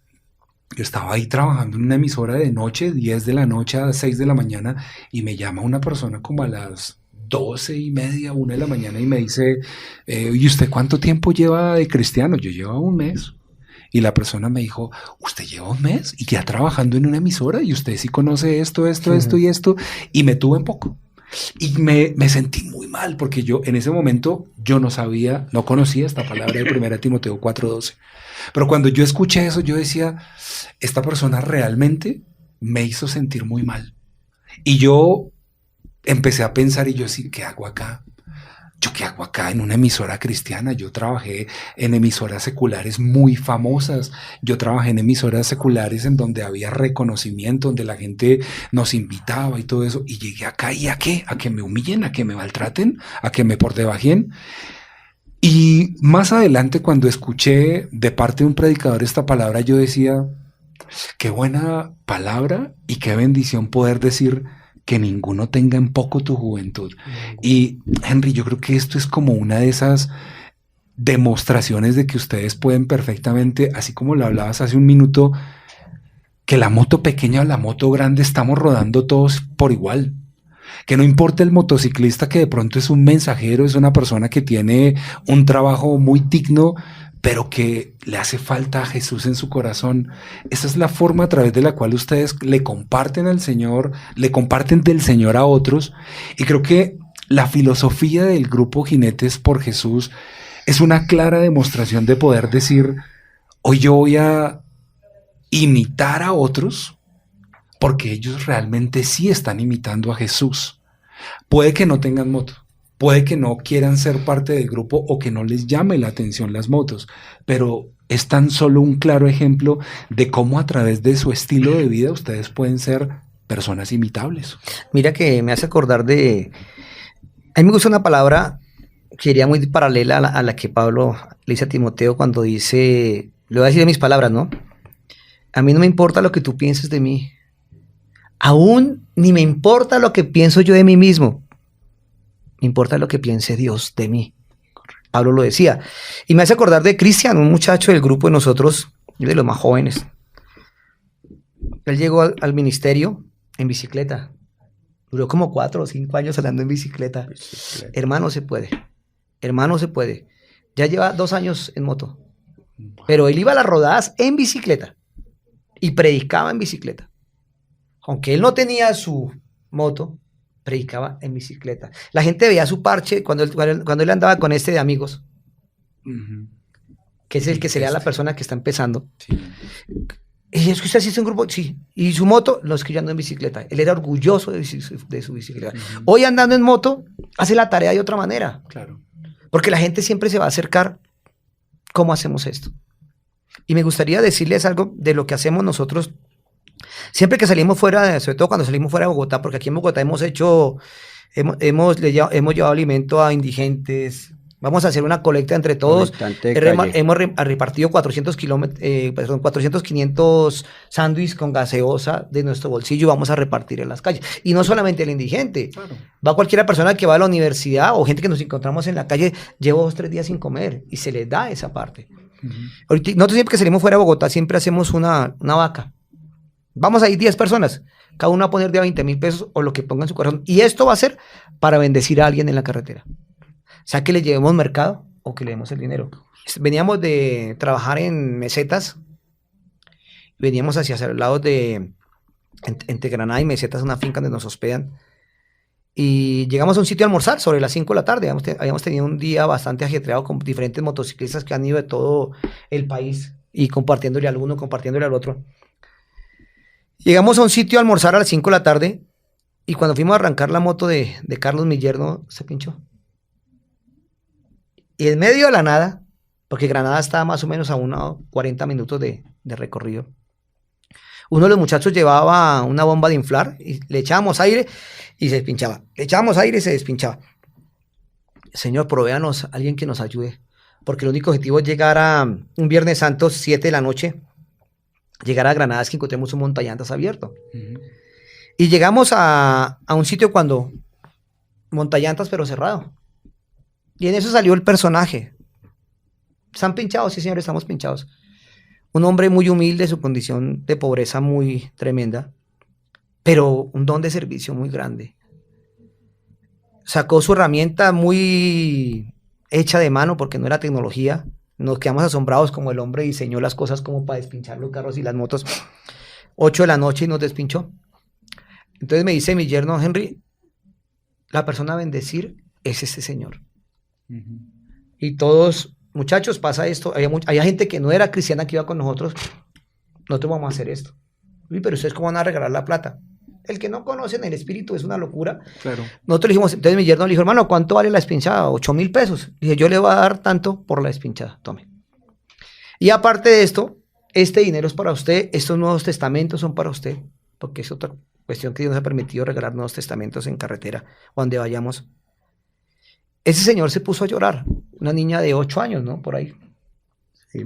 yo estaba ahí trabajando en una emisora de noche, 10 de la noche a 6 de la mañana, y me llama una persona como a las 12:30, 1 de la mañana, y me dice: ¿y usted cuánto tiempo lleva de cristiano? Yo llevo un mes. Y la persona me dijo: ¿usted lleva un mes y ya trabajando en una emisora? ¿Y usted sí conoce esto y esto? Y me tuve en poco. Y me sentí muy mal, porque yo en ese momento yo no conocía esta palabra de 1 Timoteo 4:12. Pero cuando yo escuché eso, yo decía: esta persona realmente me hizo sentir muy mal. Y yo empecé a pensar, y yo sí, ¿qué hago acá? ¿Yo qué hago acá en una emisora cristiana? Yo trabajé en emisoras seculares muy famosas. Yo trabajé en emisoras seculares en donde había reconocimiento, donde la gente nos invitaba y todo eso. Y llegué acá, ¿y a qué? ¿A que me humillen? ¿A que me maltraten? ¿A que me por debajen? Y más adelante, cuando escuché de parte de un predicador esta palabra, yo decía: qué buena palabra y qué bendición poder decir que ninguno tenga en poco tu juventud. Y Henry, yo creo que esto es como una de esas demostraciones de que ustedes pueden perfectamente, así como lo hablabas hace un minuto, que la moto pequeña o la moto grande estamos rodando todos por igual. Que no importa el motociclista que de pronto es un mensajero, es una persona que tiene un trabajo muy digno, pero que le hace falta a Jesús en su corazón. Esa es la forma a través de la cual ustedes le comparten al Señor, le comparten del Señor a otros. Y creo que la filosofía del grupo Jinetes por Jesús es una clara demostración de poder decir: hoy yo voy a imitar a otros, porque ellos realmente sí están imitando a Jesús. Puede que no tengan moto, puede que no quieran ser parte del grupo o que no les llame la atención las motos, pero es tan solo un claro ejemplo de cómo a través de su estilo de vida ustedes pueden ser personas imitables. Mira que me hace acordar de... A mí me gusta una palabra que iría muy paralela a la que Pablo le dice a Timoteo cuando dice... Le voy a decir de mis palabras, ¿no? A mí no me importa lo que tú pienses de mí. Aún ni me importa lo que pienso yo de mí mismo. Me importa lo que piense Dios de mí. Pablo lo decía. Y me hace acordar de Cristian, un muchacho del grupo de nosotros, de los más jóvenes. Él llegó al ministerio en bicicleta. Duró como 4 o 5 años andando en bicicleta. Hermano, se puede. Hermano, se puede. Ya lleva 2 años en moto. Pero él iba a las rodadas en bicicleta. Y predicaba en bicicleta. Aunque él no tenía su moto, predicaba en bicicleta. La gente veía su parche cuando él andaba con este de amigos, que es el que sería la persona que está empezando. Sí. Y es que usted asiste a un grupo, sí. Y su moto, no, es que yo ando en bicicleta. Él era orgulloso de su bicicleta. Hoy andando en moto, hace la tarea de otra manera. Claro. Porque la gente siempre se va a acercar. ¿Cómo hacemos esto? Y me gustaría decirles algo de lo que hacemos nosotros. Siempre que salimos fuera, sobre todo cuando salimos fuera de Bogotá, porque aquí en Bogotá hemos hecho Hemos llevado alimento a indigentes. Vamos a hacer una colecta entre todos. Hemos repartido 400, 500 sándwiches con gaseosa de nuestro bolsillo y vamos a repartir en las calles. Y no solamente el indigente. Claro. Va cualquier persona que va a la universidad o gente que nos encontramos en la calle, llevo 2 o 3 días sin comer y se les da esa parte. Ahorita, nosotros siempre que salimos fuera de Bogotá siempre hacemos una vaca. Vamos a ir 10 personas. Cada uno va a poner de 20.000 pesos o lo que ponga en su corazón. Y esto va a ser para bendecir a alguien en la carretera. O sea, que le llevemos mercado o que le demos el dinero. Veníamos de trabajar en Mesetas. Veníamos hacia el lado de entre Granada y Mesetas, una finca donde nos hospedan. Y llegamos a un sitio a almorzar sobre las 5 de la tarde. Habíamos tenido un día bastante ajetreado con diferentes motociclistas que han ido de todo el país y compartiéndole al uno, compartiéndole al otro. Llegamos a un sitio a almorzar a las 5 de la tarde y cuando fuimos a arrancar la moto de Carlos, mi yerno, se pinchó. Y en medio de la nada, porque Granada estaba más o menos a unos 40 minutos de recorrido, uno de los muchachos llevaba una bomba de inflar y le echábamos aire y se despinchaba. Le echábamos aire y se despinchaba. Señor, provéanos a alguien que nos ayude, porque el único objetivo es llegar a un Viernes Santo, 7 de la noche, llegar a Granada, es que encontremos un montallantas abierto. Y llegamos a un sitio cuando montallantas pero cerrado. Y en eso salió el personaje. ¿Están pinchados? Sí, señor, estamos pinchados. Un hombre muy humilde, su condición de pobreza muy tremenda, pero un don de servicio muy grande. Sacó su herramienta muy hecha de mano porque no era tecnología. Nos quedamos asombrados como el hombre diseñó las cosas como para despinchar los carros y las motos. 8 de la noche y nos despinchó. Entonces me dice mi yerno, Henry, la persona a bendecir es este señor. Y todos, muchachos, pasa esto. Había gente que no era cristiana que iba con nosotros. Nosotros vamos a hacer esto. Uy, pero ustedes cómo van a regalar la plata. El que no conocen el espíritu es una locura. Claro. Nosotros le dijimos, entonces mi yerno le dijo, hermano, ¿cuánto vale la despinchada? 8.000 pesos. Dije, yo le voy a dar tanto por la despinchada. Tome. Y aparte de esto, este dinero es para usted. Estos Nuevos Testamentos son para usted. Porque es otra cuestión que Dios nos ha permitido regalar Nuevos Testamentos en carretera, donde vayamos. Ese señor se puso a llorar, una niña de 8 años, ¿no? Por ahí. Sí.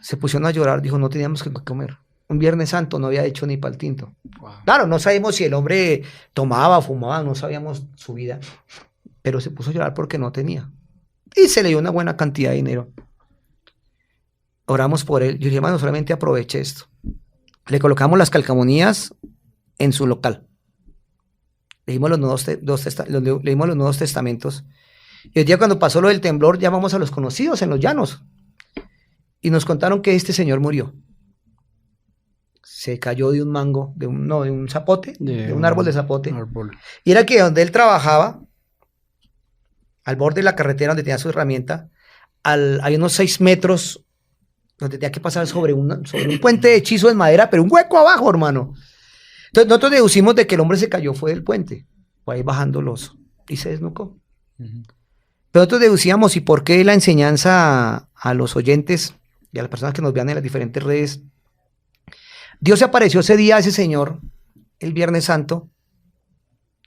Se pusieron a llorar, dijo, no teníamos que comer. Un Viernes Santo no había hecho ni pa'l tinto. Wow. Claro, no sabemos si el hombre tomaba, fumaba, no sabíamos su vida, pero se puso a llorar porque no tenía. Y se le dio una buena cantidad de dinero. Oramos por él. Yo dije, hermano, solamente aproveche esto. Le colocamos las calcamonías en su local. Leímos los Nuevos Testamentos. Y el día cuando pasó lo del temblor, llamamos a los conocidos en los llanos. Y nos contaron que este señor murió. Se cayó de un mango, de un zapote, de un árbol de zapote. Y era que donde él trabajaba, al borde de la carretera donde tenía su herramienta, hay unos 6 metros donde tenía que pasar sobre un puente de hechizo de madera, pero un hueco abajo, hermano. Entonces nosotros deducimos de que el hombre se cayó fue del puente, fue ahí bajándolos y se desnucó. Pero nosotros deducíamos, ¿y por qué la enseñanza a los oyentes y a las personas que nos vean en las diferentes redes? Dios se apareció ese día a ese señor, el Viernes Santo,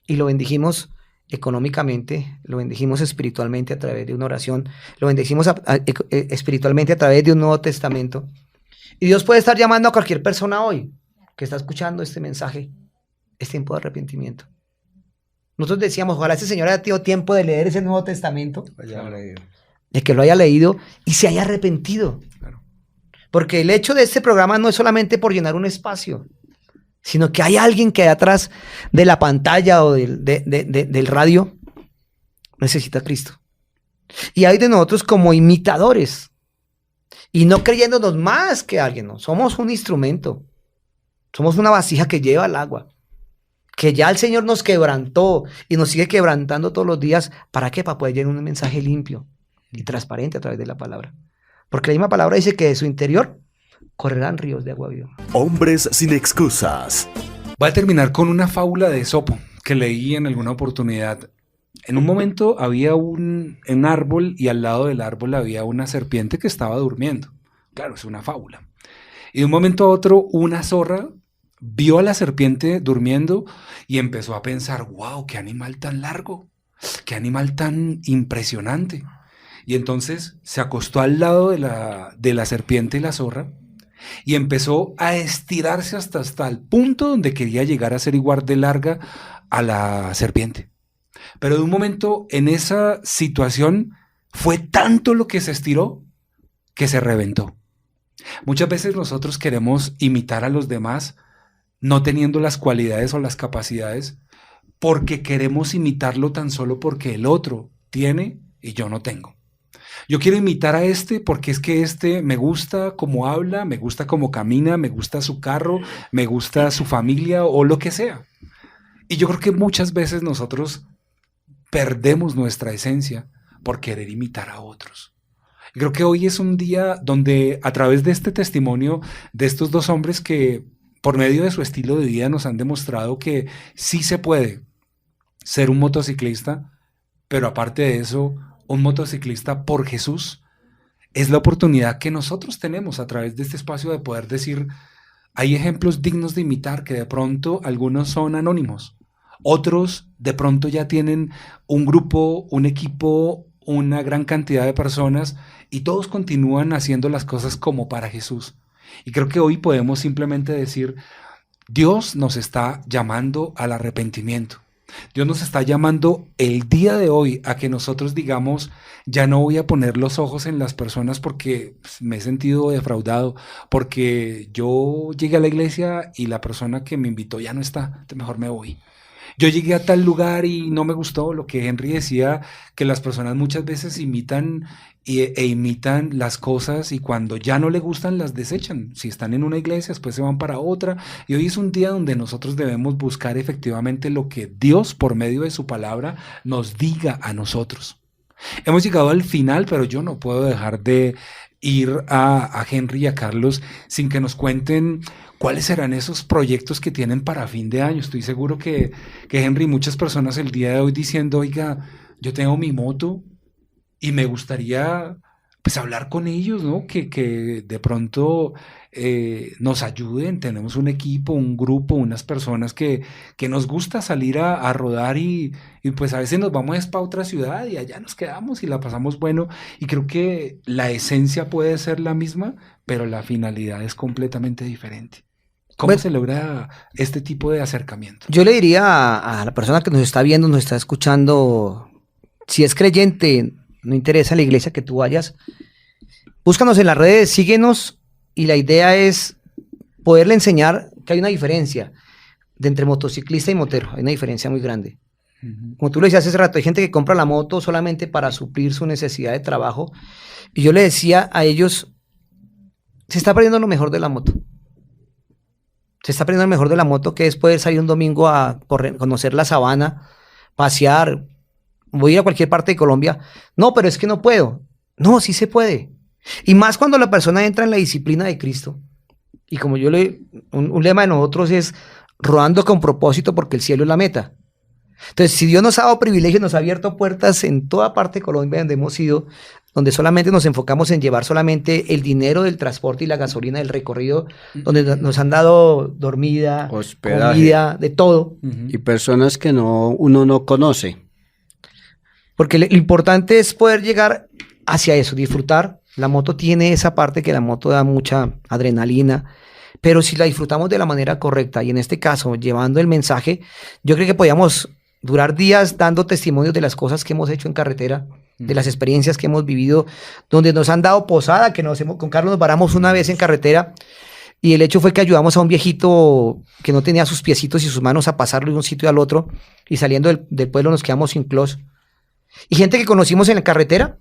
y lo bendijimos económicamente, lo bendijimos espiritualmente a través de una oración, lo bendijimos espiritualmente a través de un Nuevo Testamento. Y Dios puede estar llamando a cualquier persona hoy que está escuchando este mensaje, es tiempo de arrepentimiento. Nosotros decíamos, ojalá ese señor haya tenido tiempo de leer ese Nuevo Testamento, de que lo haya leído y se haya arrepentido. Claro. Porque el hecho de este programa no es solamente por llenar un espacio, sino que hay alguien que atrás de la pantalla o del radio necesita a Cristo. Y hay de nosotros como imitadores y no creyéndonos más que alguien, no. Somos un instrumento. Somos una vasija que lleva el agua, que ya el Señor nos quebrantó y nos sigue quebrantando todos los días. ¿Para qué? Para poder llevar un mensaje limpio y transparente a través de la palabra. Porque la misma palabra dice que de su interior correrán ríos de agua viva. Hombres sin excusas. Voy a terminar con una fábula de Esopo que leí en alguna oportunidad. En un momento había un árbol y al lado del árbol había una serpiente que estaba durmiendo. Claro, es una fábula. Y de un momento a otro una zorra vio a la serpiente durmiendo y empezó a pensar, wow, qué animal tan largo, qué animal tan impresionante. Y entonces se acostó al lado de la serpiente y la zorra y empezó a estirarse hasta el punto donde quería llegar a ser igual de larga a la serpiente. Pero de un momento en esa situación fue tanto lo que se estiró que se reventó. Muchas veces nosotros queremos imitar a los demás no teniendo las cualidades o las capacidades porque queremos imitarlo tan solo porque el otro tiene y yo no tengo. Yo quiero imitar a este porque es que este me gusta cómo habla, me gusta cómo camina, me gusta su carro, me gusta su familia o lo que sea. Y yo creo que muchas veces nosotros perdemos nuestra esencia por querer imitar a otros. Y creo que hoy es un día donde a través de este testimonio de estos dos hombres que por medio de su estilo de vida nos han demostrado que sí se puede ser un motociclista, pero aparte de eso, un motociclista por Jesús, es la oportunidad que nosotros tenemos a través de este espacio de poder decir, hay ejemplos dignos de imitar que de pronto algunos son anónimos, otros de pronto ya tienen un grupo, un equipo, una gran cantidad de personas y todos continúan haciendo las cosas como para Jesús. Y creo que hoy podemos simplemente decir, Dios nos está llamando al arrepentimiento. Dios nos está llamando el día de hoy a que nosotros digamos, ya no voy a poner los ojos en las personas porque me he sentido defraudado, porque yo llegué a la iglesia y la persona que me invitó ya no está, entonces mejor me voy. Yo llegué a tal lugar y no me gustó lo que Henry decía, que las personas muchas veces imitan e imitan las cosas y cuando ya no le gustan las desechan. Si están en una iglesia, después se van para otra. Y hoy es un día donde nosotros debemos buscar efectivamente lo que Dios, por medio de su palabra, nos diga a nosotros. Hemos llegado al final, pero yo no puedo dejar de ir a Henry y a Carlos sin que nos cuenten cuáles serán esos proyectos que tienen para fin de año. Estoy seguro que Henry, muchas personas el día de hoy diciendo, oiga, yo tengo mi moto y me gustaría pues hablar con ellos, ¿no? Que de pronto nos ayuden. Tenemos un equipo, un grupo, unas personas que nos gusta salir a rodar y pues a veces nos vamos para otra ciudad y allá nos quedamos y la pasamos bueno. Y creo que la esencia puede ser la misma, pero la finalidad es completamente diferente. ¿Cómo Bueno, se logra este tipo de acercamiento? yo le diría a la persona que nos está viendo, nos está escuchando, si es creyente, no interesa la iglesia que tú vayas, búscanos en las redes, síguenos y la idea es poderle enseñar que hay una diferencia de entre motociclista y motero, hay una diferencia muy grande. Como tú lo decías hace rato, hay gente que compra la moto solamente para suplir su necesidad de trabajo y yo le decía a ellos, se está perdiendo lo mejor de la moto. Se está perdiendo lo mejor de la moto, que es poder salir un domingo a conocer la sabana, pasear, voy a ir a cualquier parte de Colombia. No, pero es que no puedo. No, sí se puede. Y más cuando la persona entra en la disciplina de Cristo. Y como un lema de nosotros es rodando con propósito porque el cielo es la meta. Entonces, si Dios nos ha dado privilegios, nos ha abierto puertas en toda parte de Colombia donde hemos ido, donde solamente nos enfocamos en llevar solamente el dinero del transporte y la gasolina del recorrido, donde nos han dado dormida, hospedaje, comida, de todo. y personas que uno no conoce. Porque lo importante es poder llegar hacia eso, disfrutar. La moto tiene esa parte que la moto da mucha adrenalina, pero si la disfrutamos de la manera correcta y en este caso llevando el mensaje, yo creo que podíamos durar días dando testimonios de las cosas que hemos hecho en carretera, de las experiencias que hemos vivido, donde nos han dado posada, que con Carlos nos paramos una vez en carretera y el hecho fue que ayudamos a un viejito que no tenía sus piecitos y sus manos a pasarlo de un sitio al otro y saliendo del pueblo nos quedamos sin clos. Y gente que conocimos en la carretera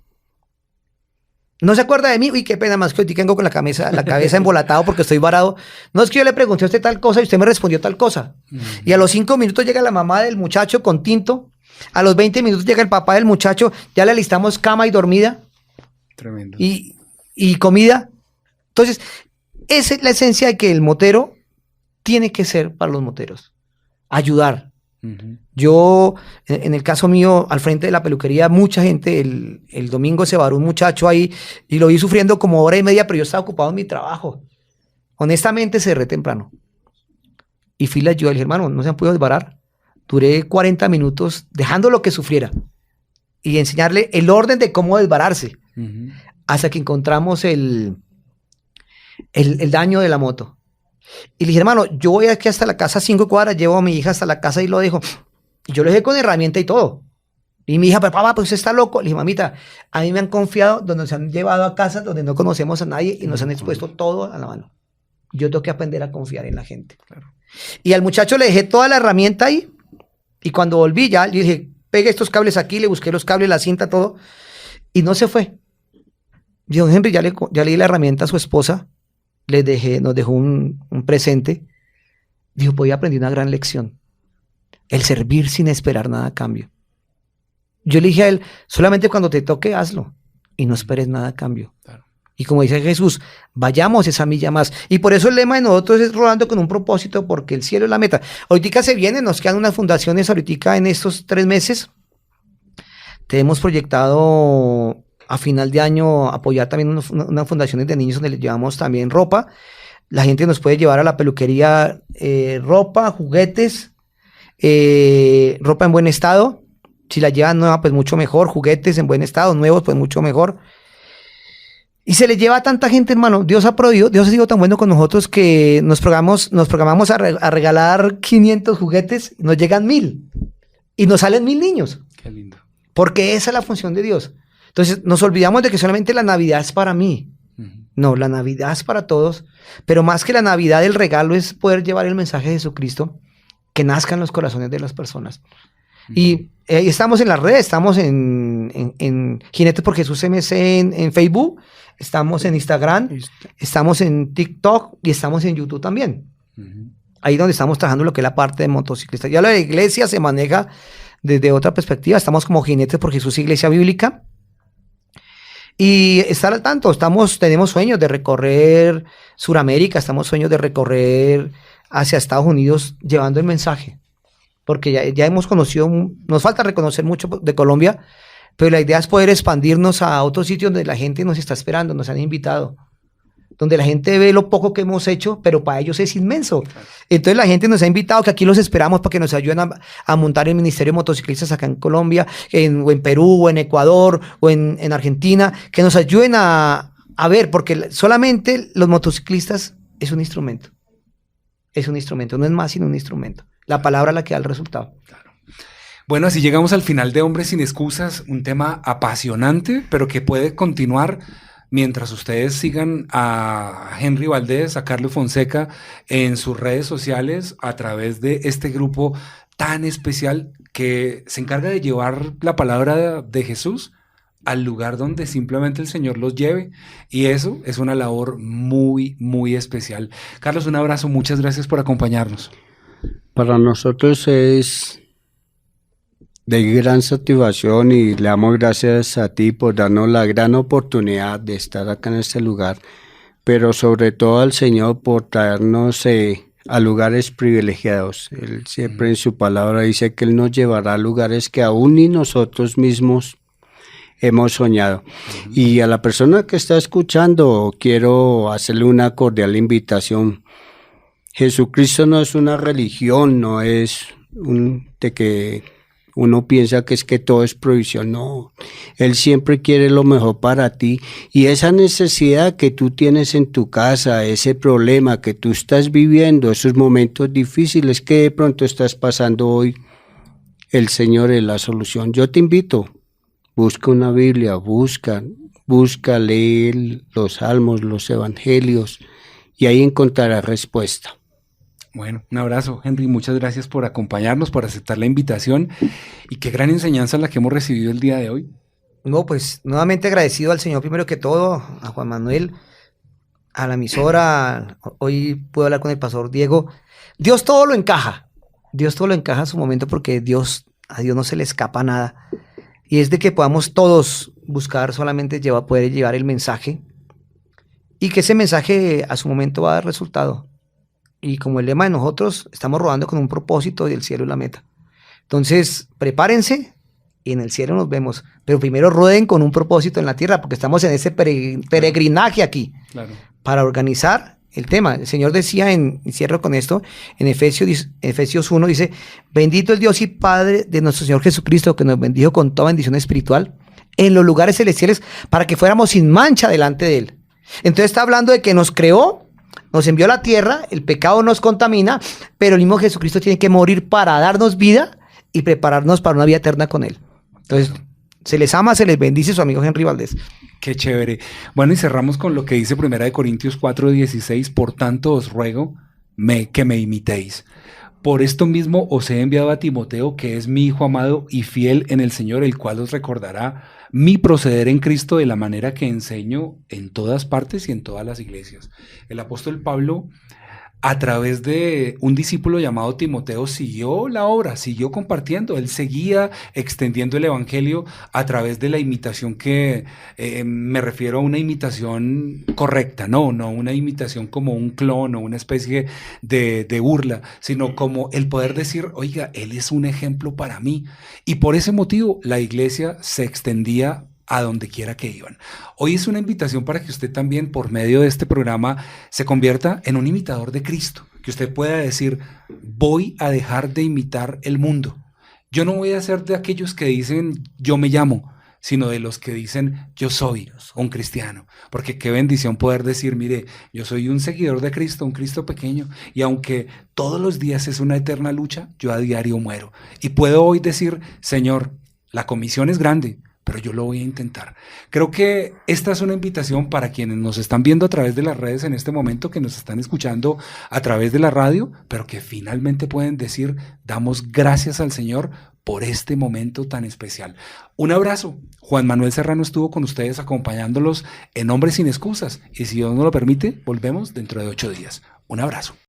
no se acuerda de mí. Uy, qué pena, más que hoy tengo con la cabeza embolatado porque estoy varado. No, es que yo le pregunté a usted tal cosa y usted me respondió tal cosa. Y a los 5 minutos llega la mamá del muchacho con tinto. A los 20 minutos llega el papá del muchacho. Ya le alistamos cama y dormida. Tremendo. Y comida. Entonces, esa es la esencia de que el motero tiene que ser para los moteros. Ayudar. Yo, en el caso mío, al frente de la peluquería, mucha gente, el domingo se varó un muchacho ahí y lo vi sufriendo como hora y media, pero yo estaba ocupado en mi trabajo. Honestamente, cerré temprano. y fui y le ayudé. Le dije, hermano, no se han podido desbarar. Duré 40 minutos dejándolo que sufriera y enseñarle el orden de cómo desbararse hasta que encontramos el daño de la moto. Y le dije, hermano, yo voy aquí hasta la casa 5 cuadras, llevo a mi hija hasta la casa y lo dejo. Y yo lo dejé con herramienta y todo. Y mi hija, pero papá, pues usted está loco. Le dije, mamita, a mí me han confiado donde nos han llevado a casa donde no conocemos a nadie y nos han expuesto todo a la mano. Yo tengo que aprender a confiar en la gente. Claro. Y al muchacho le dejé toda la herramienta ahí. Y cuando volví ya, le dije, pegue estos cables aquí, le busqué los cables, la cinta, todo. Y no se fue. Dijo, Henry, ya le di la herramienta a su esposa. Nos dejó un presente. Dijo, pues yo aprendí una gran lección. El servir sin esperar nada a cambio. Yo le dije a él, solamente cuando te toque, hazlo. Y no esperes nada a cambio. Claro. Y como dice Jesús, vayamos esa milla más. Y por eso el lema de nosotros es rodando con un propósito, porque el cielo es la meta. Ahorita se viene, nos quedan unas fundaciones ahorita en estos 3 meses. Tenemos proyectado a final de año apoyar también unas fundaciones de niños donde les llevamos también ropa. La gente nos puede llevar a la peluquería ropa, juguetes, ropa en buen estado. Si la llevan nueva, pues mucho mejor. Juguetes en buen estado, nuevos, pues mucho mejor. Y se le lleva a tanta gente, hermano. Dios ha sido tan bueno con nosotros que nos programamos a regalar 500 juguetes. Nos llegan 1000. Y nos salen 1000 niños. Qué lindo. Porque esa es la función de Dios. Entonces, nos olvidamos de que solamente la Navidad es para mí. No, la Navidad es para todos. Pero más que la Navidad, el regalo es poder llevar el mensaje de Jesucristo que nazca en los corazones de las personas. Y estamos en las redes, estamos en Jinetes por Jesús MC en Facebook, estamos en Instagram, estamos en TikTok y estamos en YouTube también. Ahí donde estamos trabajando lo que es la parte de motociclistas. Ya la iglesia se maneja desde otra perspectiva, estamos como Jinetes por Jesús Iglesia Bíblica. Y estar al tanto, tenemos sueños de recorrer Sudamérica, sueños de recorrer hacia Estados Unidos llevando el mensaje. Porque ya hemos conocido, nos falta reconocer mucho de Colombia, pero la idea es poder expandirnos a otros sitios donde la gente nos está esperando, nos han invitado, donde la gente ve lo poco que hemos hecho, pero para ellos es inmenso. Entonces la gente nos ha invitado, que aquí los esperamos para que nos ayuden a montar el Ministerio de Motociclistas acá en Colombia, o en Perú, o en Ecuador, o en Argentina, que nos ayuden a ver, porque solamente los motociclistas es un instrumento. Es un instrumento, no es más sino un instrumento. La palabra es la que da el resultado. Claro. Bueno, así llegamos al final de Hombres sin Excusas, un tema apasionante, pero que puede continuar mientras ustedes sigan a Henry Valdés, a Carlos Fonseca en sus redes sociales a través de este grupo tan especial que se encarga de llevar la palabra de Jesús al lugar donde simplemente el Señor los lleve, y eso es una labor muy, muy especial. Carlos, un abrazo, muchas gracias por acompañarnos. Para nosotros es de gran satisfacción y le damos gracias a ti por darnos la gran oportunidad de estar acá en este lugar, pero sobre todo al Señor por traernos a lugares privilegiados. Él siempre en su palabra dice que Él nos llevará a lugares que aún ni nosotros mismos hemos soñado. Y a la persona que está escuchando quiero hacerle una cordial invitación. Jesucristo no es una religión, no es de que uno piensa que es que todo es provisión. No, Él siempre quiere lo mejor para ti, y esa necesidad que tú tienes en tu casa, ese problema que tú estás viviendo, esos momentos difíciles que de pronto estás pasando hoy, el Señor es la solución. Yo te invito, busca una Biblia, busca, lee los salmos, los evangelios, y ahí encontrarás respuesta. Bueno, un abrazo, Henry, muchas gracias por acompañarnos, por aceptar la invitación, y qué gran enseñanza la que hemos recibido el día de hoy. No, pues nuevamente agradecido al Señor primero que todo, a Juan Manuel, a la emisora. Hoy pude hablar con el pastor Diego. Dios todo lo encaja a su momento, porque a Dios no se le escapa nada, y es de que podamos todos buscar solamente poder llevar el mensaje, y que ese mensaje a su momento va a dar resultado. Y como el lema de nosotros, estamos rodando con un propósito y el cielo es la meta. Entonces, prepárense y en el cielo nos vemos. Pero primero rueden con un propósito en la tierra, porque estamos en ese peregrinaje aquí. Claro. Para organizar el tema. El Señor decía, y cierro con esto, en Efesios 1 dice, bendito el Dios y Padre de nuestro Señor Jesucristo, que nos bendijo con toda bendición espiritual en los lugares celestiales para que fuéramos sin mancha delante de Él. Entonces está hablando de que nos creó, nos envió a la tierra, el pecado nos contamina, pero el mismo Jesucristo tiene que morir para darnos vida y prepararnos para una vida eterna con Él. Entonces, se les ama, se les bendice, su amigo Henry Valdés. Qué chévere. Bueno, y cerramos con lo que dice 1 Corintios 4:16. Por tanto os ruego que me imitéis. Por esto mismo os he enviado a Timoteo, que es mi hijo amado y fiel en el Señor, el cual os recordará mi proceder en Cristo de la manera que enseño en todas partes y en todas las iglesias. El apóstol Pablo, a través de un discípulo llamado Timoteo, siguió la obra, siguió compartiendo, él seguía extendiendo el evangelio a través de la imitación que me refiero a una imitación correcta, no una imitación como un clon o una especie de burla, sino como el poder decir, oiga, él es un ejemplo para mí. Y por ese motivo la iglesia se extendía a donde quiera que iban. Hoy es una invitación para que usted también, por medio de este programa, se convierta en un imitador de Cristo, que usted pueda decir, voy a dejar de imitar el mundo. Yo no voy a ser de aquellos que dicen, yo me llamo, sino de los que dicen, yo soy un cristiano. Porque qué bendición poder decir, mire, yo soy un seguidor de Cristo, un Cristo pequeño, y aunque todos los días es una eterna lucha, yo a diario muero. Y puedo hoy decir, Señor, la comisión es grande, pero yo lo voy a intentar. Creo que esta es una invitación para quienes nos están viendo a través de las redes en este momento, que nos están escuchando a través de la radio, pero que finalmente pueden decir, damos gracias al Señor por este momento tan especial. Un abrazo. Juan Manuel Serrano estuvo con ustedes acompañándolos en Hombres sin Excusas, y si Dios nos lo permite, volvemos dentro de 8 días. Un abrazo.